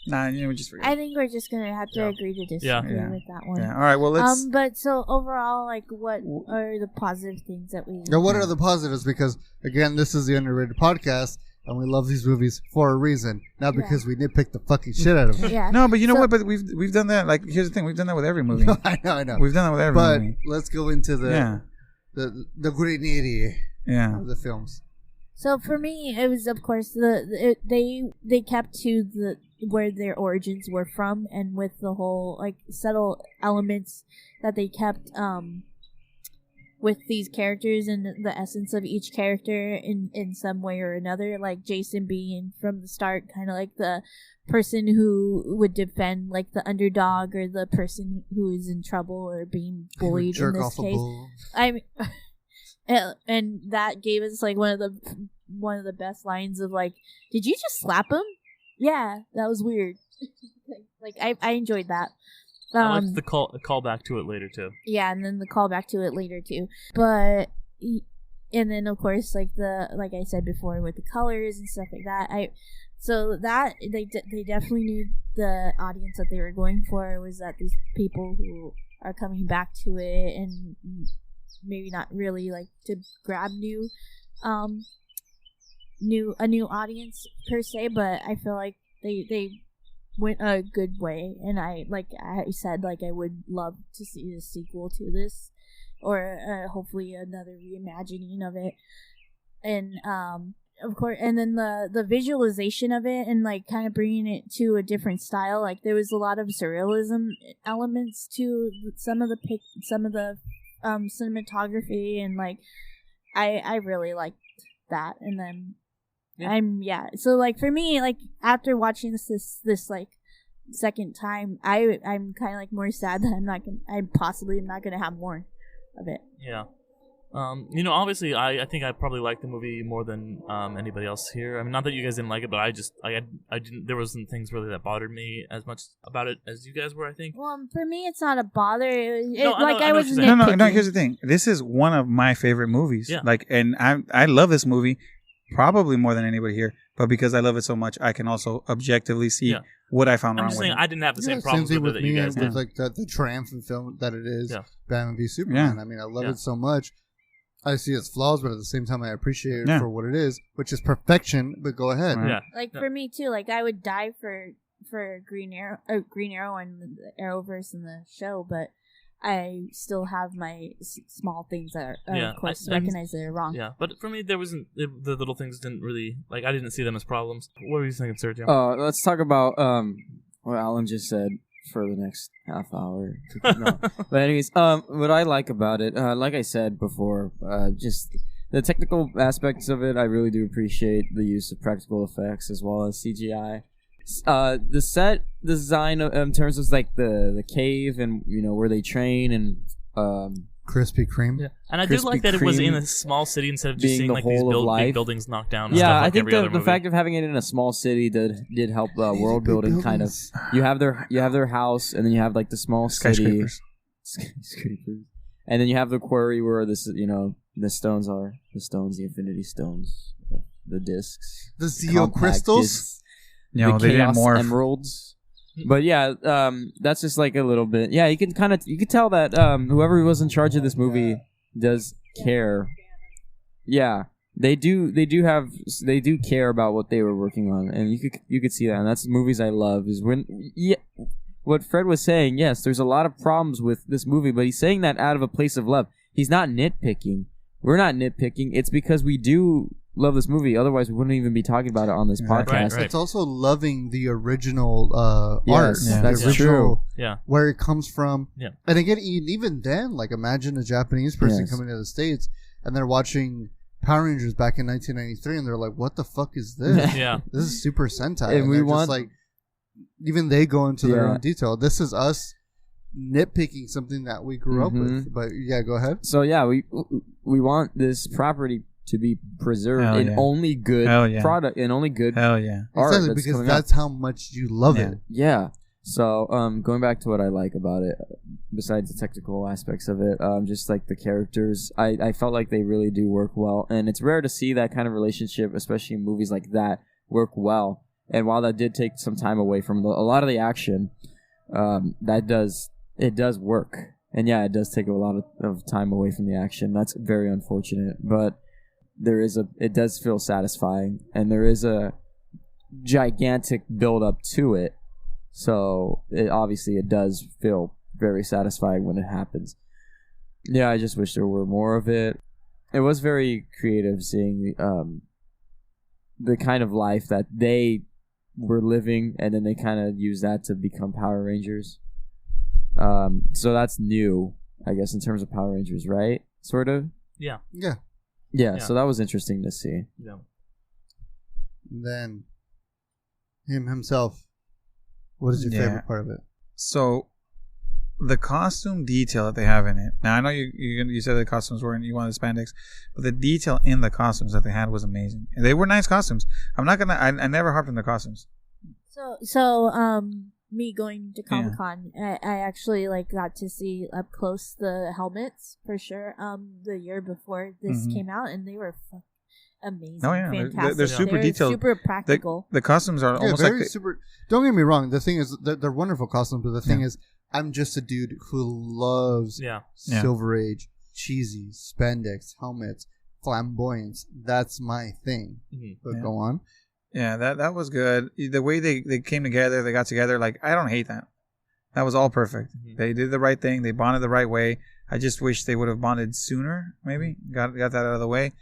Speaker 1: We just forget.
Speaker 3: I think we're just gonna have to agree to disagree with that one.
Speaker 1: Yeah. All right. Well, let's.
Speaker 3: But so overall, like, what are the positive things that we?
Speaker 2: Now, what are the positives? Because again, this is the Underrated Podcast. And we love these movies for a reason, not because we nitpick the fucking shit out of them.
Speaker 3: Yeah.
Speaker 1: No, but you know what? But we've done that. Like, here's the thing: we've done that with every movie.
Speaker 2: No, I know.
Speaker 1: We've done that with every movie.
Speaker 2: But let's go into the greenery of the films.
Speaker 3: So for me, it was of course they kept to where their origins were from, and with the whole like subtle elements that they kept with these characters and the essence of each character in some way or another, like Jason being from the start kind of like the person who would defend like the underdog or the person who is in trouble or being bullied in this case. And that gave us like one of the best lines of like, did you just slap him? Yeah, that was weird. Like I enjoyed that.
Speaker 4: I liked the call back to it later too.
Speaker 3: Yeah, and then the call back to it later too. But and then of course like I said before with the colors and stuff like that. So that they definitely knew the audience that they were going for was that these people who are coming back to it and maybe not really like to grab a new audience per se, but I feel like they went a good way, and I said I would love to see a sequel to this, or hopefully another reimagining of it, and of course, and then the visualization of it and like kind of bringing it to a different style. Like there was a lot of surrealism elements to some of the cinematography, and like I really liked that, and then. So like for me, like after watching this like second time, I'm kind of like more sad that I possibly am not gonna have more of it.
Speaker 4: Yeah. Obviously, I think I probably liked the movie more than anybody else here. I mean, not that you guys didn't like it, but I didn't. There wasn't things really that bothered me as much about it as you guys were, I think.
Speaker 3: Well, for me, it's not a bother.
Speaker 1: I was nitpicking. No. Here's the thing. This is one of my favorite movies.
Speaker 4: Yeah.
Speaker 1: Like, and I love this movie. probably more than anybody here. But because I love it so much, I can also objectively see what I found wrong with it.
Speaker 4: I didn't have the same problems with it that you guys did.
Speaker 2: Like the triumphant film that it is, Batman v Superman. I mean, I love it so much. I see its flaws, but at the same time, I appreciate it for what it is, which is perfection. But go ahead.
Speaker 4: Yeah.
Speaker 3: Like for me too. Like I would die for Green Arrow and the Arrowverse in the show, but I still have my small things that are, of course, recognize that are wrong.
Speaker 4: Yeah, but for me, there wasn't the little things didn't really I didn't see them as problems. What were you thinking, Sergio?
Speaker 5: Let's talk about what Alan just said for the next half hour. No. But anyways, what I like about it, like I said before, just the technical aspects of it, I really do appreciate the use of practical effects as well as CGI. The set design in terms of like the cave and where they train and
Speaker 2: Krispy Kreme.
Speaker 4: Yeah, and I do like that it was in a small city instead of just seeing like these big buildings knocked down. And
Speaker 5: yeah,
Speaker 4: stuff like
Speaker 5: I think
Speaker 4: every other
Speaker 5: the
Speaker 4: movie.
Speaker 5: fact of having it in a small city did help world building kind of. You have their house, and then you have like the small city, skyscrapers, and then you have the quarry where the stones are, the Infinity Stones, the discs,
Speaker 2: the Zeo crystals.
Speaker 5: Discs.
Speaker 1: No,
Speaker 5: the
Speaker 1: they didn't
Speaker 5: Chaos
Speaker 1: morph.
Speaker 5: Emeralds. But yeah, that's just like a little bit. Yeah, you could tell that whoever was in charge of this movie does care. Yeah, they do care about what they were working on, and you could see that. And that's the movies I love. Is what Fred was saying. Yes, there's a lot of problems with this movie, but he's saying that out of a place of love. He's not nitpicking. We're not nitpicking. It's because we do love this movie. Otherwise, we wouldn't even be talking about it on this podcast.
Speaker 4: Right.
Speaker 2: It's also loving the original art.
Speaker 5: Yeah,
Speaker 2: that's
Speaker 5: true.
Speaker 2: Original,
Speaker 4: yeah,
Speaker 2: where it comes from.
Speaker 4: Yeah,
Speaker 2: and again, even then, like imagine a Japanese person coming to the States and they're watching Power Rangers back in 1993, and they're like, "What the fuck is this?
Speaker 4: Yeah,
Speaker 2: this is Super Sentai."
Speaker 5: And we want
Speaker 2: just like, even they go into their own detail. This is us nitpicking something that we grew up with. But yeah, go ahead.
Speaker 5: So yeah, we want this property to be preserved in only good product and only good art.
Speaker 2: Exactly, because that's how much you love it.
Speaker 5: Yeah. So going back to what I like about it, besides the technical aspects of it, just like the characters, I felt like they really do work well, and it's rare to see that kind of relationship, especially in movies like that, work well. And while that did take some time away from a lot of the action, it does work. And yeah, it does take a lot of time away from the action. That's very unfortunate, but it does feel satisfying, and there is a gigantic build up to it. So obviously it does feel very satisfying when it happens. Yeah, I just wish there were more of it. It was very creative seeing the kind of life that they were living, and then they kind of use that to become Power Rangers. So that's new, I guess, in terms of Power Rangers, right? Sort of?
Speaker 4: Yeah.
Speaker 5: Yeah, so that was interesting to see.
Speaker 4: Yeah.
Speaker 2: Then, him himself, what is your favorite part of it?
Speaker 1: So, the costume detail that they have in it. Now, I know you said the costumes weren't, you wanted spandex, but the detail in the costumes that they had was amazing. And they were nice costumes. I never harped on the costumes.
Speaker 3: So, me going to Comic-Con, I actually got to see up close the helmets for sure. The year before this came out, and they were amazing.
Speaker 1: Oh yeah,
Speaker 3: fantastic.
Speaker 1: they're super detailed,
Speaker 3: super practical.
Speaker 1: The costumes are almost
Speaker 2: very super. Don't get me wrong. The thing is, they're wonderful costumes, but the thing is, I'm just a dude who loves Silver Age, cheesy spandex helmets, flamboyance. That's my thing. But go on.
Speaker 1: Yeah, that was good. The way they came together, they got together. I don't hate that. That was all perfect. They did the right thing. They bonded the right way. I just wish they would have bonded sooner. Maybe got that out of the way.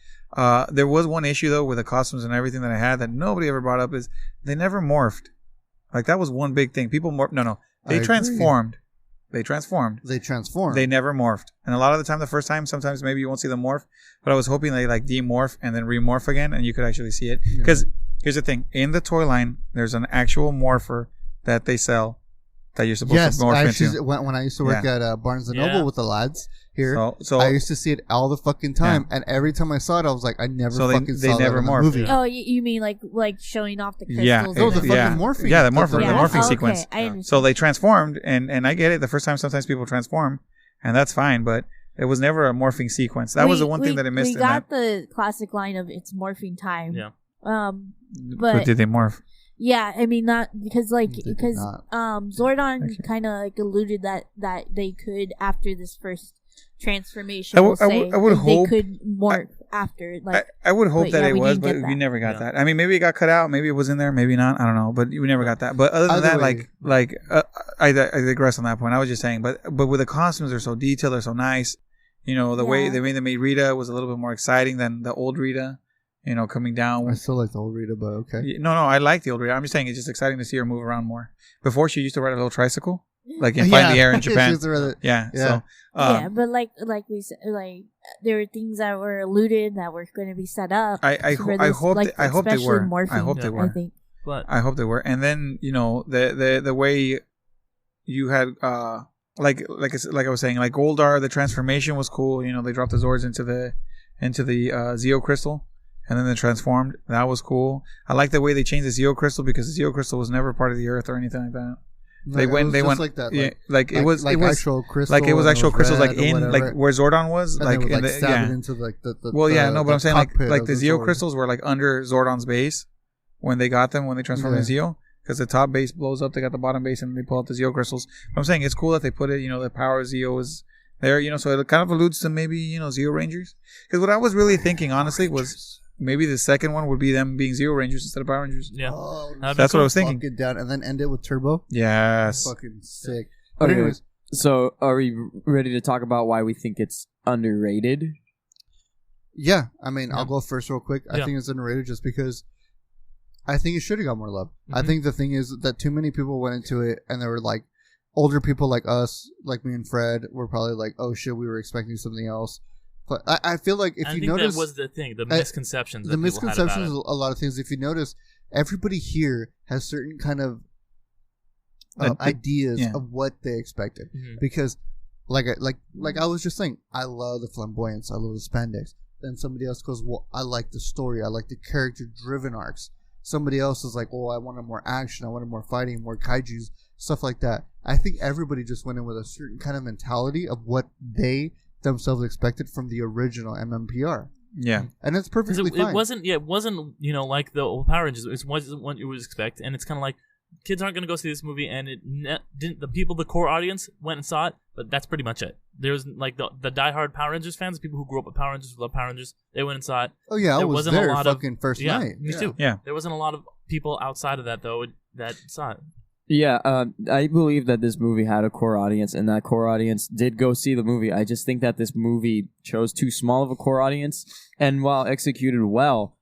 Speaker 1: There was one issue though with the costumes and everything that I had that nobody ever brought up is they never morphed. That was one big thing. People morphed. No. They transformed. They transformed. They never morphed. And a lot of the time, the first time, sometimes maybe you won't see them morph. But I was hoping they demorph and then remorph again, and you could actually see it. Because here's the thing: in the toy line, there's an actual morpher that they sell that you're supposed to morph into.
Speaker 2: When I used to work at Barnes & Noble with the lads here,
Speaker 1: so
Speaker 2: I used to see it all the fucking time, and every time I saw it, I was like, I never saw that in the movie.
Speaker 3: Oh, you mean like showing off the crystals?
Speaker 1: Yeah,
Speaker 3: the
Speaker 2: fucking morphing.
Speaker 1: Yeah, the morphing sequence.
Speaker 3: Okay, I understand.
Speaker 1: So they transformed, and I get it. The first time, sometimes people transform, and that's fine. But It was never a morphing sequence. That was the one thing that I missed.
Speaker 3: We got the classic line of "It's morphing time."
Speaker 4: Yeah.
Speaker 1: But did they morph?
Speaker 3: Yeah, I mean not because Zordon kind of like alluded that they could after this first transformation.
Speaker 1: I would hope
Speaker 3: they could morph after. Like
Speaker 1: I would hope that it was, but we never got
Speaker 4: Yeah.
Speaker 1: that. I mean, maybe it got cut out. Maybe it was in there. Maybe not. I don't know. But we never got that. But other than
Speaker 2: Either
Speaker 1: that,
Speaker 2: way.
Speaker 1: I digress on that point. I was just saying, but with the costumes, they're so detailed. They're so nice. You know, the way they made Rita was a little bit more exciting than the old Rita. You know, coming down.
Speaker 2: I still like the old Rita, but okay.
Speaker 1: No, I like the old Rita. I'm just saying it's just exciting to see her move around more. Before she used to ride a little tricycle, like in Find the Air in Japan.
Speaker 2: Yeah.
Speaker 1: So,
Speaker 3: but like we said, like there were things that were alluded that were going to be set up.
Speaker 1: I hope they were.
Speaker 3: Morphing,
Speaker 1: I hope they were.
Speaker 3: I think.
Speaker 4: But
Speaker 1: I hope they were. And then the way you had like I was saying, like Goldar, the transformation was cool. You know, they dropped the Zords into the Zeo crystal. And then they transformed. That was cool. I like the way they changed the Zeo crystal because the Zeo crystal was never part of the Earth or anything like that. They went like that. It was
Speaker 2: actual crystal.
Speaker 1: Like it was actual crystals, like
Speaker 2: whatever.
Speaker 1: where Zordon was,
Speaker 2: and
Speaker 1: like
Speaker 2: they would,
Speaker 1: in the
Speaker 2: stab it into like the
Speaker 1: but I'm saying like the Zeo
Speaker 2: Zord.
Speaker 1: crystals were like under Zordon's base when they got them when they transformed into Zeo. Because the top base blows up, they got the bottom base, and they pull out the Zeo crystals. But I'm saying it's cool that they put it. You know, the power of Zeo is there. You know, so it kind of alludes to maybe Zeo Rangers. Because what I was really thinking, honestly, was maybe the second one would be them being Zeo Rangers instead of Power Rangers.
Speaker 4: Yeah,
Speaker 1: that's what I was thinking.
Speaker 2: It down and then end it with Turbo.
Speaker 1: Yes,
Speaker 2: Fucking sick.
Speaker 5: But
Speaker 2: Okay.
Speaker 5: anyways, so are we ready to talk about why we think it's underrated?
Speaker 2: Yeah, I mean, I'll go first real quick. I
Speaker 4: Yeah.
Speaker 2: think it's underrated just because I think it should have got more love. I
Speaker 4: Mhm.
Speaker 2: think the thing is that too many people went into it and they were like, older people like us, like me and Fred, were probably like, oh shit, we were expecting something else. But I feel like if
Speaker 4: I
Speaker 2: you
Speaker 4: think
Speaker 2: notice,
Speaker 4: that was the thing, the misconceptions.
Speaker 2: the
Speaker 4: that people had about
Speaker 2: misconceptions,
Speaker 4: it.
Speaker 2: a lot of things. If you notice, everybody here has certain kind of ideas of what they expected.
Speaker 4: Mhm.
Speaker 2: Because, like I was just saying, I love the flamboyance, I love the spandex. Then somebody else goes, well, I like the story, I like the character-driven arcs. Somebody else is like, oh, I wanted more action, I wanted more fighting, more kaijus, stuff like that. I think everybody just went in with a certain kind of mentality of what they themselves expected from the original MMPR.
Speaker 1: Yeah,
Speaker 2: and it's perfectly fine.
Speaker 4: It wasn't like the old Power Rangers. It wasn't what you would expect, and it's kind of like kids aren't going to go see this movie, and didn't. The core audience went and saw it, but that's pretty much it. There's like the diehard Power Rangers fans, people who grew up with Power Rangers, who love Power Rangers. They went and saw it.
Speaker 2: Oh yeah, I was there fucking first
Speaker 4: yeah,
Speaker 2: night.
Speaker 4: Me too.
Speaker 1: Yeah,
Speaker 4: there wasn't a lot of people outside of that though that saw it.
Speaker 5: Yeah, I believe that this movie had a core audience, and that core audience did go see the movie. I just think that this movie chose too small of a core audience, and while executed well,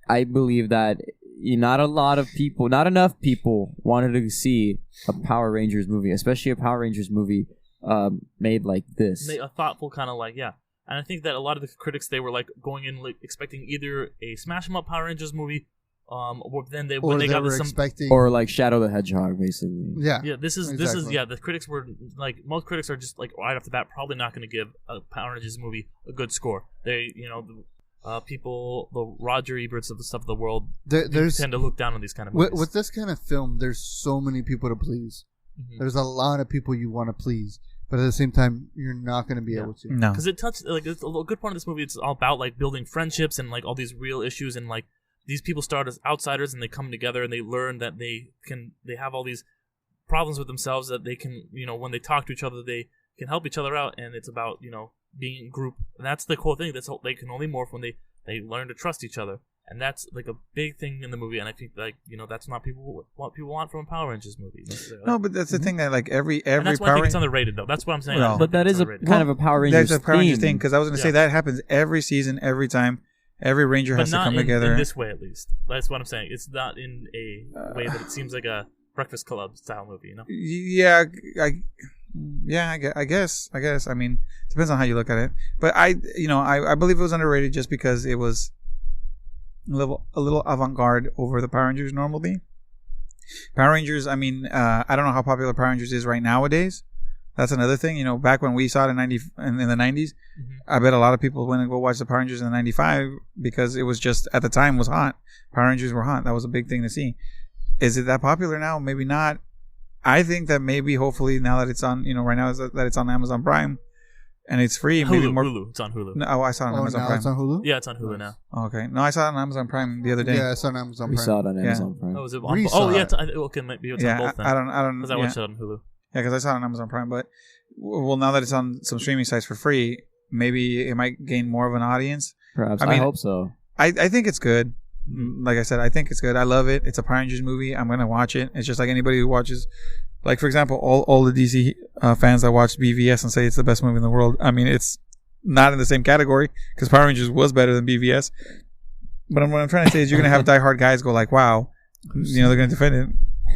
Speaker 5: I believe that not enough people wanted to see a Power Rangers movie, especially a Power Rangers movie made like this.
Speaker 4: A thoughtful kind of like, yeah. And I think that a lot of the critics, they were like going in like expecting either a Smash 'em Up Power Rangers movie, or then when they got
Speaker 2: expecting,
Speaker 5: or like Shadow the Hedgehog, basically.
Speaker 2: Yeah.
Speaker 4: This is the critics were like, most critics are just like right off the bat probably not going to give a Power Rangers movie a good score. They people, the Roger Eberts of the world, tend to look down on these kind of movies.
Speaker 2: With this kind of film, there's so many people to please. Mm-hmm. There's a lot of people you want to please, but at the same time, you're not going to be able to.
Speaker 1: No,
Speaker 4: because it touched like it's a good part of this movie. It's all about like building friendships and like all these real issues, and like these people start as outsiders and they come together and they learn that they have all these problems with themselves that they can, when they talk to each other, they can help each other out, and it's about being in group. And that's the cool thing. They can only morph when they learn to trust each other, and that's like a big thing in the movie. And I think like that's not what people want from a Power Rangers movie.
Speaker 1: No, but that's the thing that like every
Speaker 4: and that's why
Speaker 1: Power
Speaker 4: I think it's underrated though. That's what I'm saying.
Speaker 1: Well,
Speaker 5: but that is kind of a Power Rangers.
Speaker 1: That's a Power Rangers thing,
Speaker 5: theme.
Speaker 1: because I was going to say that happens every season, every time. Every Ranger has to come together.
Speaker 4: In this way, at least. That's what I'm saying. It's not in a way that it seems like a Breakfast Club style movie,
Speaker 1: Yeah, I guess. I mean, it depends on how you look at it. But I believe it was underrated just because it was a little avant-garde over the Power Rangers normally. Power Rangers, I mean, I don't know how popular Power Rangers is right nowadays. That's another thing. Back when we saw it in the 90s, mm-hmm. I bet a lot of people went and go watch the Power Rangers in the 95 because it was just, at the time, was hot. Power Rangers were hot. That was a big thing to see. Is it that popular now? Maybe not. I think that maybe, hopefully, now that it's on, right now that it's on Amazon Prime, and it's free.
Speaker 4: Hulu,
Speaker 1: maybe more.
Speaker 4: Hulu. It's on Hulu.
Speaker 1: No, I saw it on Amazon
Speaker 2: now
Speaker 1: Prime.
Speaker 2: it's on Hulu?
Speaker 4: Yeah, it's on Hulu now.
Speaker 1: Okay. No, I saw it on Amazon Prime the other day.
Speaker 2: Yeah, it's on Amazon
Speaker 5: We
Speaker 2: Prime.
Speaker 5: saw it on Amazon Prime.
Speaker 4: Oh, is it
Speaker 2: We
Speaker 4: on?
Speaker 2: saw
Speaker 4: Oh, yeah.
Speaker 2: it.
Speaker 4: Okay, maybe it's
Speaker 1: Yeah,
Speaker 4: on both. Then.
Speaker 1: I don't.
Speaker 4: Because I watched it on Hulu.
Speaker 1: Yeah, because I saw it on Amazon Prime. But well, now that it's on some streaming sites for free, maybe it might gain more of an audience.
Speaker 5: Perhaps.
Speaker 1: I mean,
Speaker 5: I hope so.
Speaker 1: I think it's good. Like I said, I think it's good. I love it. It's a Power Rangers movie. I'm gonna watch it. It's just like anybody who watches, like for example, all the DC fans that watch BVS and say it's the best movie in the world. I mean, it's not in the same category because Power Rangers was better than BVS. But what I'm trying to say is you're gonna have diehard guys go like, "Wow," they're gonna defend it.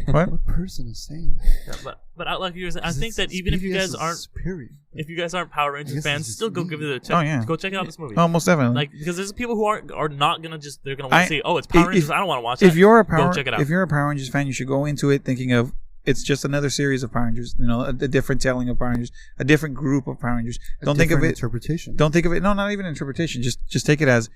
Speaker 1: What
Speaker 2: person is saying that?
Speaker 4: Yeah, but like you were saying, I think that even if you guys aren't,
Speaker 2: superior.
Speaker 4: if you guys aren't Power Rangers fans, still go give it a check.
Speaker 1: Oh, yeah.
Speaker 4: Go check out this movie.
Speaker 1: Oh, most definitely.
Speaker 4: Like because there's people who are not gonna just they're gonna want to say, oh, it's Power Rangers. I don't want to watch
Speaker 1: if
Speaker 4: it.
Speaker 1: you're a
Speaker 4: Go check it out.
Speaker 1: If you're a Power Rangers fan, you should go into it thinking of it's just another series of Power Rangers. A different telling of Power Rangers, a different group of Power Rangers. Don't think of it
Speaker 2: interpretation.
Speaker 1: Don't think of it. No, not even interpretation. Just take it as,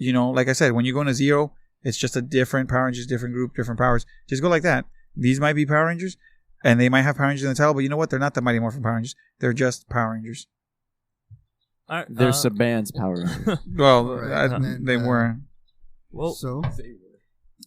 Speaker 1: like I said, when you go into Zero, it's just a different Power Rangers, different group, different powers. Just go like that. These might be Power Rangers, and they might have Power Rangers in the title, but you know what? They're not the Mighty Morphin Power Rangers. They're just Power Rangers.
Speaker 4: All right,
Speaker 5: They're Saban's Power Rangers.
Speaker 1: Well,
Speaker 2: Right.
Speaker 1: they were.
Speaker 4: Well,
Speaker 2: So,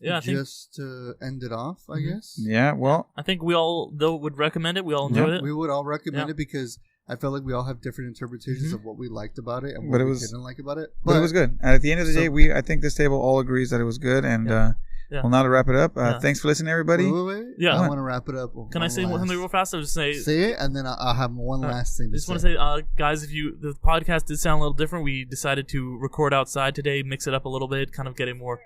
Speaker 4: yeah, I think
Speaker 2: just to end it off, I guess.
Speaker 1: Yeah, well,
Speaker 4: I think we all though would recommend it. We all enjoyed it.
Speaker 2: We would all recommend
Speaker 4: Yeah.
Speaker 2: it because I felt like we all have different interpretations of what we liked about it and
Speaker 1: But
Speaker 2: what
Speaker 1: it
Speaker 2: we
Speaker 1: was-
Speaker 2: didn't like about it.
Speaker 1: but it was good. And at the end of the
Speaker 2: So-
Speaker 1: day, I think this table all agrees that it was good. And
Speaker 4: Yeah.
Speaker 1: well, now to wrap it up,
Speaker 4: Yeah.
Speaker 1: thanks for listening, everybody.
Speaker 2: Wait.
Speaker 4: Yeah.
Speaker 2: I want to wrap it up.
Speaker 4: Can I say something real fast? I'll just say
Speaker 2: it, and then I'll have one last thing
Speaker 4: I
Speaker 2: to
Speaker 4: just
Speaker 2: say.
Speaker 4: want to say, guys, if the podcast did sound a little different, we decided to record outside today, mix it up a little bit, kind of getting more.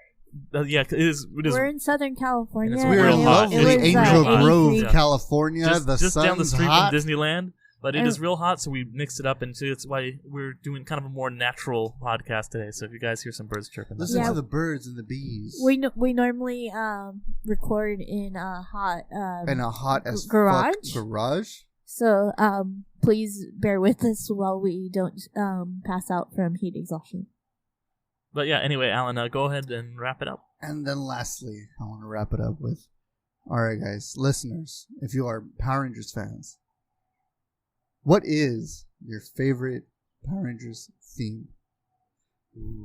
Speaker 4: Yeah, it is.
Speaker 3: We're in Southern California.
Speaker 4: It's
Speaker 2: We're
Speaker 4: real
Speaker 2: in
Speaker 4: hot.
Speaker 2: lovely
Speaker 4: It was,
Speaker 2: Angel
Speaker 3: 83.
Speaker 2: Grove,
Speaker 4: Yeah.
Speaker 2: California.
Speaker 4: just
Speaker 2: the sun's
Speaker 4: down the street
Speaker 2: hot.
Speaker 4: from Disneyland, but it
Speaker 3: Oh.
Speaker 4: is real hot, so we mixed it up, and so that's why we're doing kind of a more natural podcast today. So if you guys hear some birds chirping, that's
Speaker 2: Listen
Speaker 3: Yeah.
Speaker 2: to the birds and the bees.
Speaker 3: We normally record in a hot
Speaker 2: in a hot as
Speaker 3: garage.
Speaker 2: fuck garage.
Speaker 3: So please bear with us while we don't pass out from heat exhaustion.
Speaker 4: But yeah, anyway, Alan, go ahead and wrap it up.
Speaker 2: And then lastly, I want to wrap it up with, all right, guys, listeners, if you are Power Rangers fans, what is your favorite Power Rangers theme?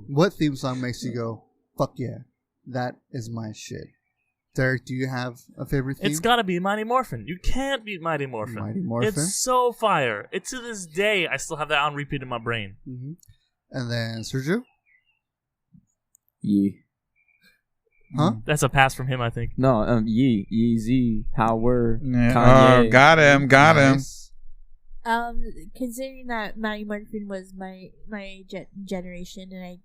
Speaker 2: What theme song makes you go, fuck yeah, that is my shit? Derek, do you have a favorite theme?
Speaker 4: It's got to be Mighty Morphin. You can't beat Mighty Morphin.
Speaker 2: Mighty Morphin.
Speaker 4: It's so fire. It's to this day, I still have that on repeat in my brain.
Speaker 2: Mm-hmm. And then Sergio?
Speaker 5: Yee.
Speaker 2: Huh?
Speaker 4: That's a pass from him, I think.
Speaker 5: No, Yee. Yeezy. Power.
Speaker 1: Yeah.
Speaker 5: Kanye.
Speaker 1: Oh, got him.
Speaker 2: Nice.
Speaker 3: Considering that Mighty Morphin was my generation, and I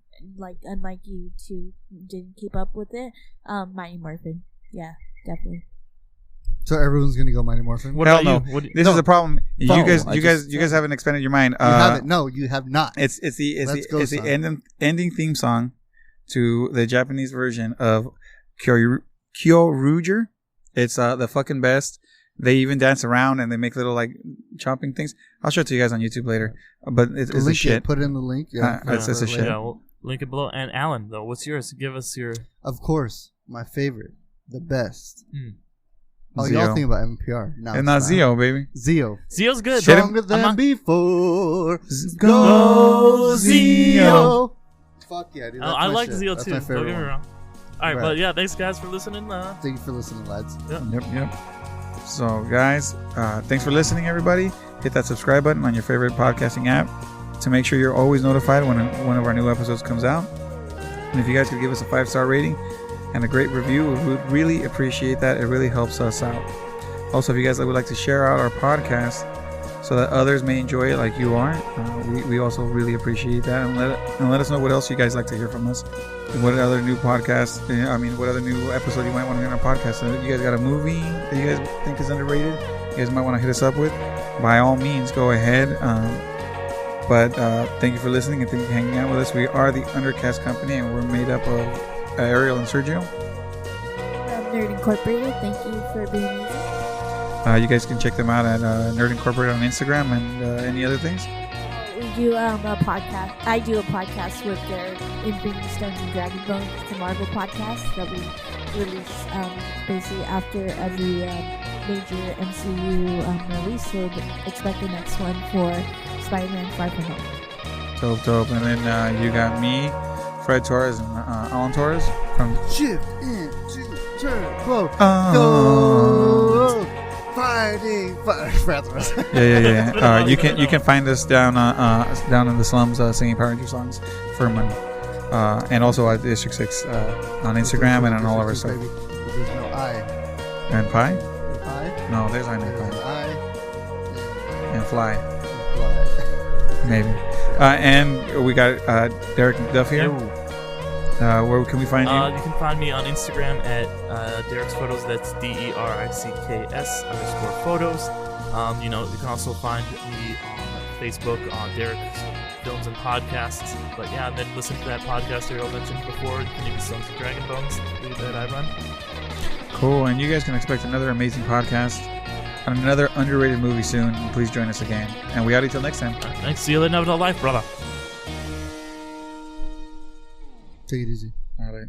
Speaker 3: unlike you two didn't keep up with it. Mighty Morphin, yeah, definitely.
Speaker 2: So everyone's gonna go Mighty Morphin.
Speaker 4: What
Speaker 1: Hell
Speaker 4: about
Speaker 1: no.
Speaker 4: you? What
Speaker 1: This is the problem. You
Speaker 5: Oh,
Speaker 1: guys haven't expanded your mind.
Speaker 2: You haven't. No, you have not.
Speaker 1: It's
Speaker 2: Let's go,
Speaker 1: the
Speaker 2: son.
Speaker 1: ending theme song to the Japanese version of Kyoryuger. It's the fucking best. They even dance around and they make little like chopping things. I'll show it to you guys on YouTube later. But it's a
Speaker 2: Link
Speaker 1: shit.
Speaker 2: it, put it in the link.
Speaker 1: It's a shit.
Speaker 4: Yeah, we'll link it below. And Alan, though, what's yours? Give us your.
Speaker 2: Of course, my favorite, the best.
Speaker 4: Mm.
Speaker 2: Oh,
Speaker 1: Zio.
Speaker 2: y'all think about NPR? No,
Speaker 1: And
Speaker 2: it's
Speaker 1: not Zio, baby.
Speaker 2: Zio.
Speaker 4: Zio's good.
Speaker 1: Shit him.
Speaker 2: Stronger than before.
Speaker 1: Go
Speaker 2: Zio. Fuck yeah, dude. That's
Speaker 4: I
Speaker 2: my
Speaker 4: like
Speaker 2: shit.
Speaker 4: Zio
Speaker 2: That's
Speaker 4: too.
Speaker 2: my
Speaker 4: Don't
Speaker 2: favorite
Speaker 4: get me
Speaker 2: one.
Speaker 4: wrong. All right,
Speaker 2: Right.
Speaker 4: but yeah, thanks guys for listening.
Speaker 2: Thank you for listening, lads.
Speaker 1: Yep. So, guys, thanks for listening, everybody. Hit that subscribe button on your favorite podcasting app to make sure you're always notified when one of our new episodes comes out. And if you guys could give us a 5-star rating and a great review, we would really appreciate that. It really helps us out. Also, if you guys would like to share out our podcast so that others may enjoy it like you are, we also really appreciate that. And let us know what else you guys like to hear from us. What other new podcasts, what other new episode you might want to hear on our podcast. If you guys got a movie that you guys think is underrated, you guys might want to hit us up with. By all means, go ahead. But thank you for listening and thank you for hanging out with us. We are the Undercast Company and we're made up of Ariel and Sergio.
Speaker 3: Nerd Incorporated, thank you for being easy.
Speaker 1: You guys can check them out at Nerd Incorporated on Instagram and any other things.
Speaker 3: We do a podcast. I do a podcast with Derek in Bringing Stones and Dragon Bones. It's a Marvel podcast that we release basically after every major MCU release. So expect the next one for Spider-Man Far From Home.
Speaker 1: Dope. And then you got me, Fred Torres, and Alan Torres from
Speaker 2: Shift into Turbo. Go! Fighting.
Speaker 1: Yeah. You can find us down in the slums singing Power Ranger songs for money. And also at District 6 on Instagram and on all of our stuff.
Speaker 2: There's no I.
Speaker 1: And pie?
Speaker 2: I?
Speaker 1: No, there's I no
Speaker 2: There's
Speaker 1: pie.
Speaker 2: I.
Speaker 1: And fly.
Speaker 2: Fly.
Speaker 1: Maybe. And we got Derek Duff here. Where can we find you?
Speaker 4: You can find me on Instagram at Derek's Photos. That's DERICKS _photos. You can also find me on Facebook on Derek's Films and Podcasts. But yeah, and then listen to that podcast Ariel mentioned before, Community Sons of Dragon Bones, that I run.
Speaker 1: Cool, and you guys can expect another amazing podcast on another underrated movie soon. Please join us again. And we out until next time.
Speaker 4: Thanks. See you later. Life, brother.
Speaker 2: Take it easy.
Speaker 1: All right.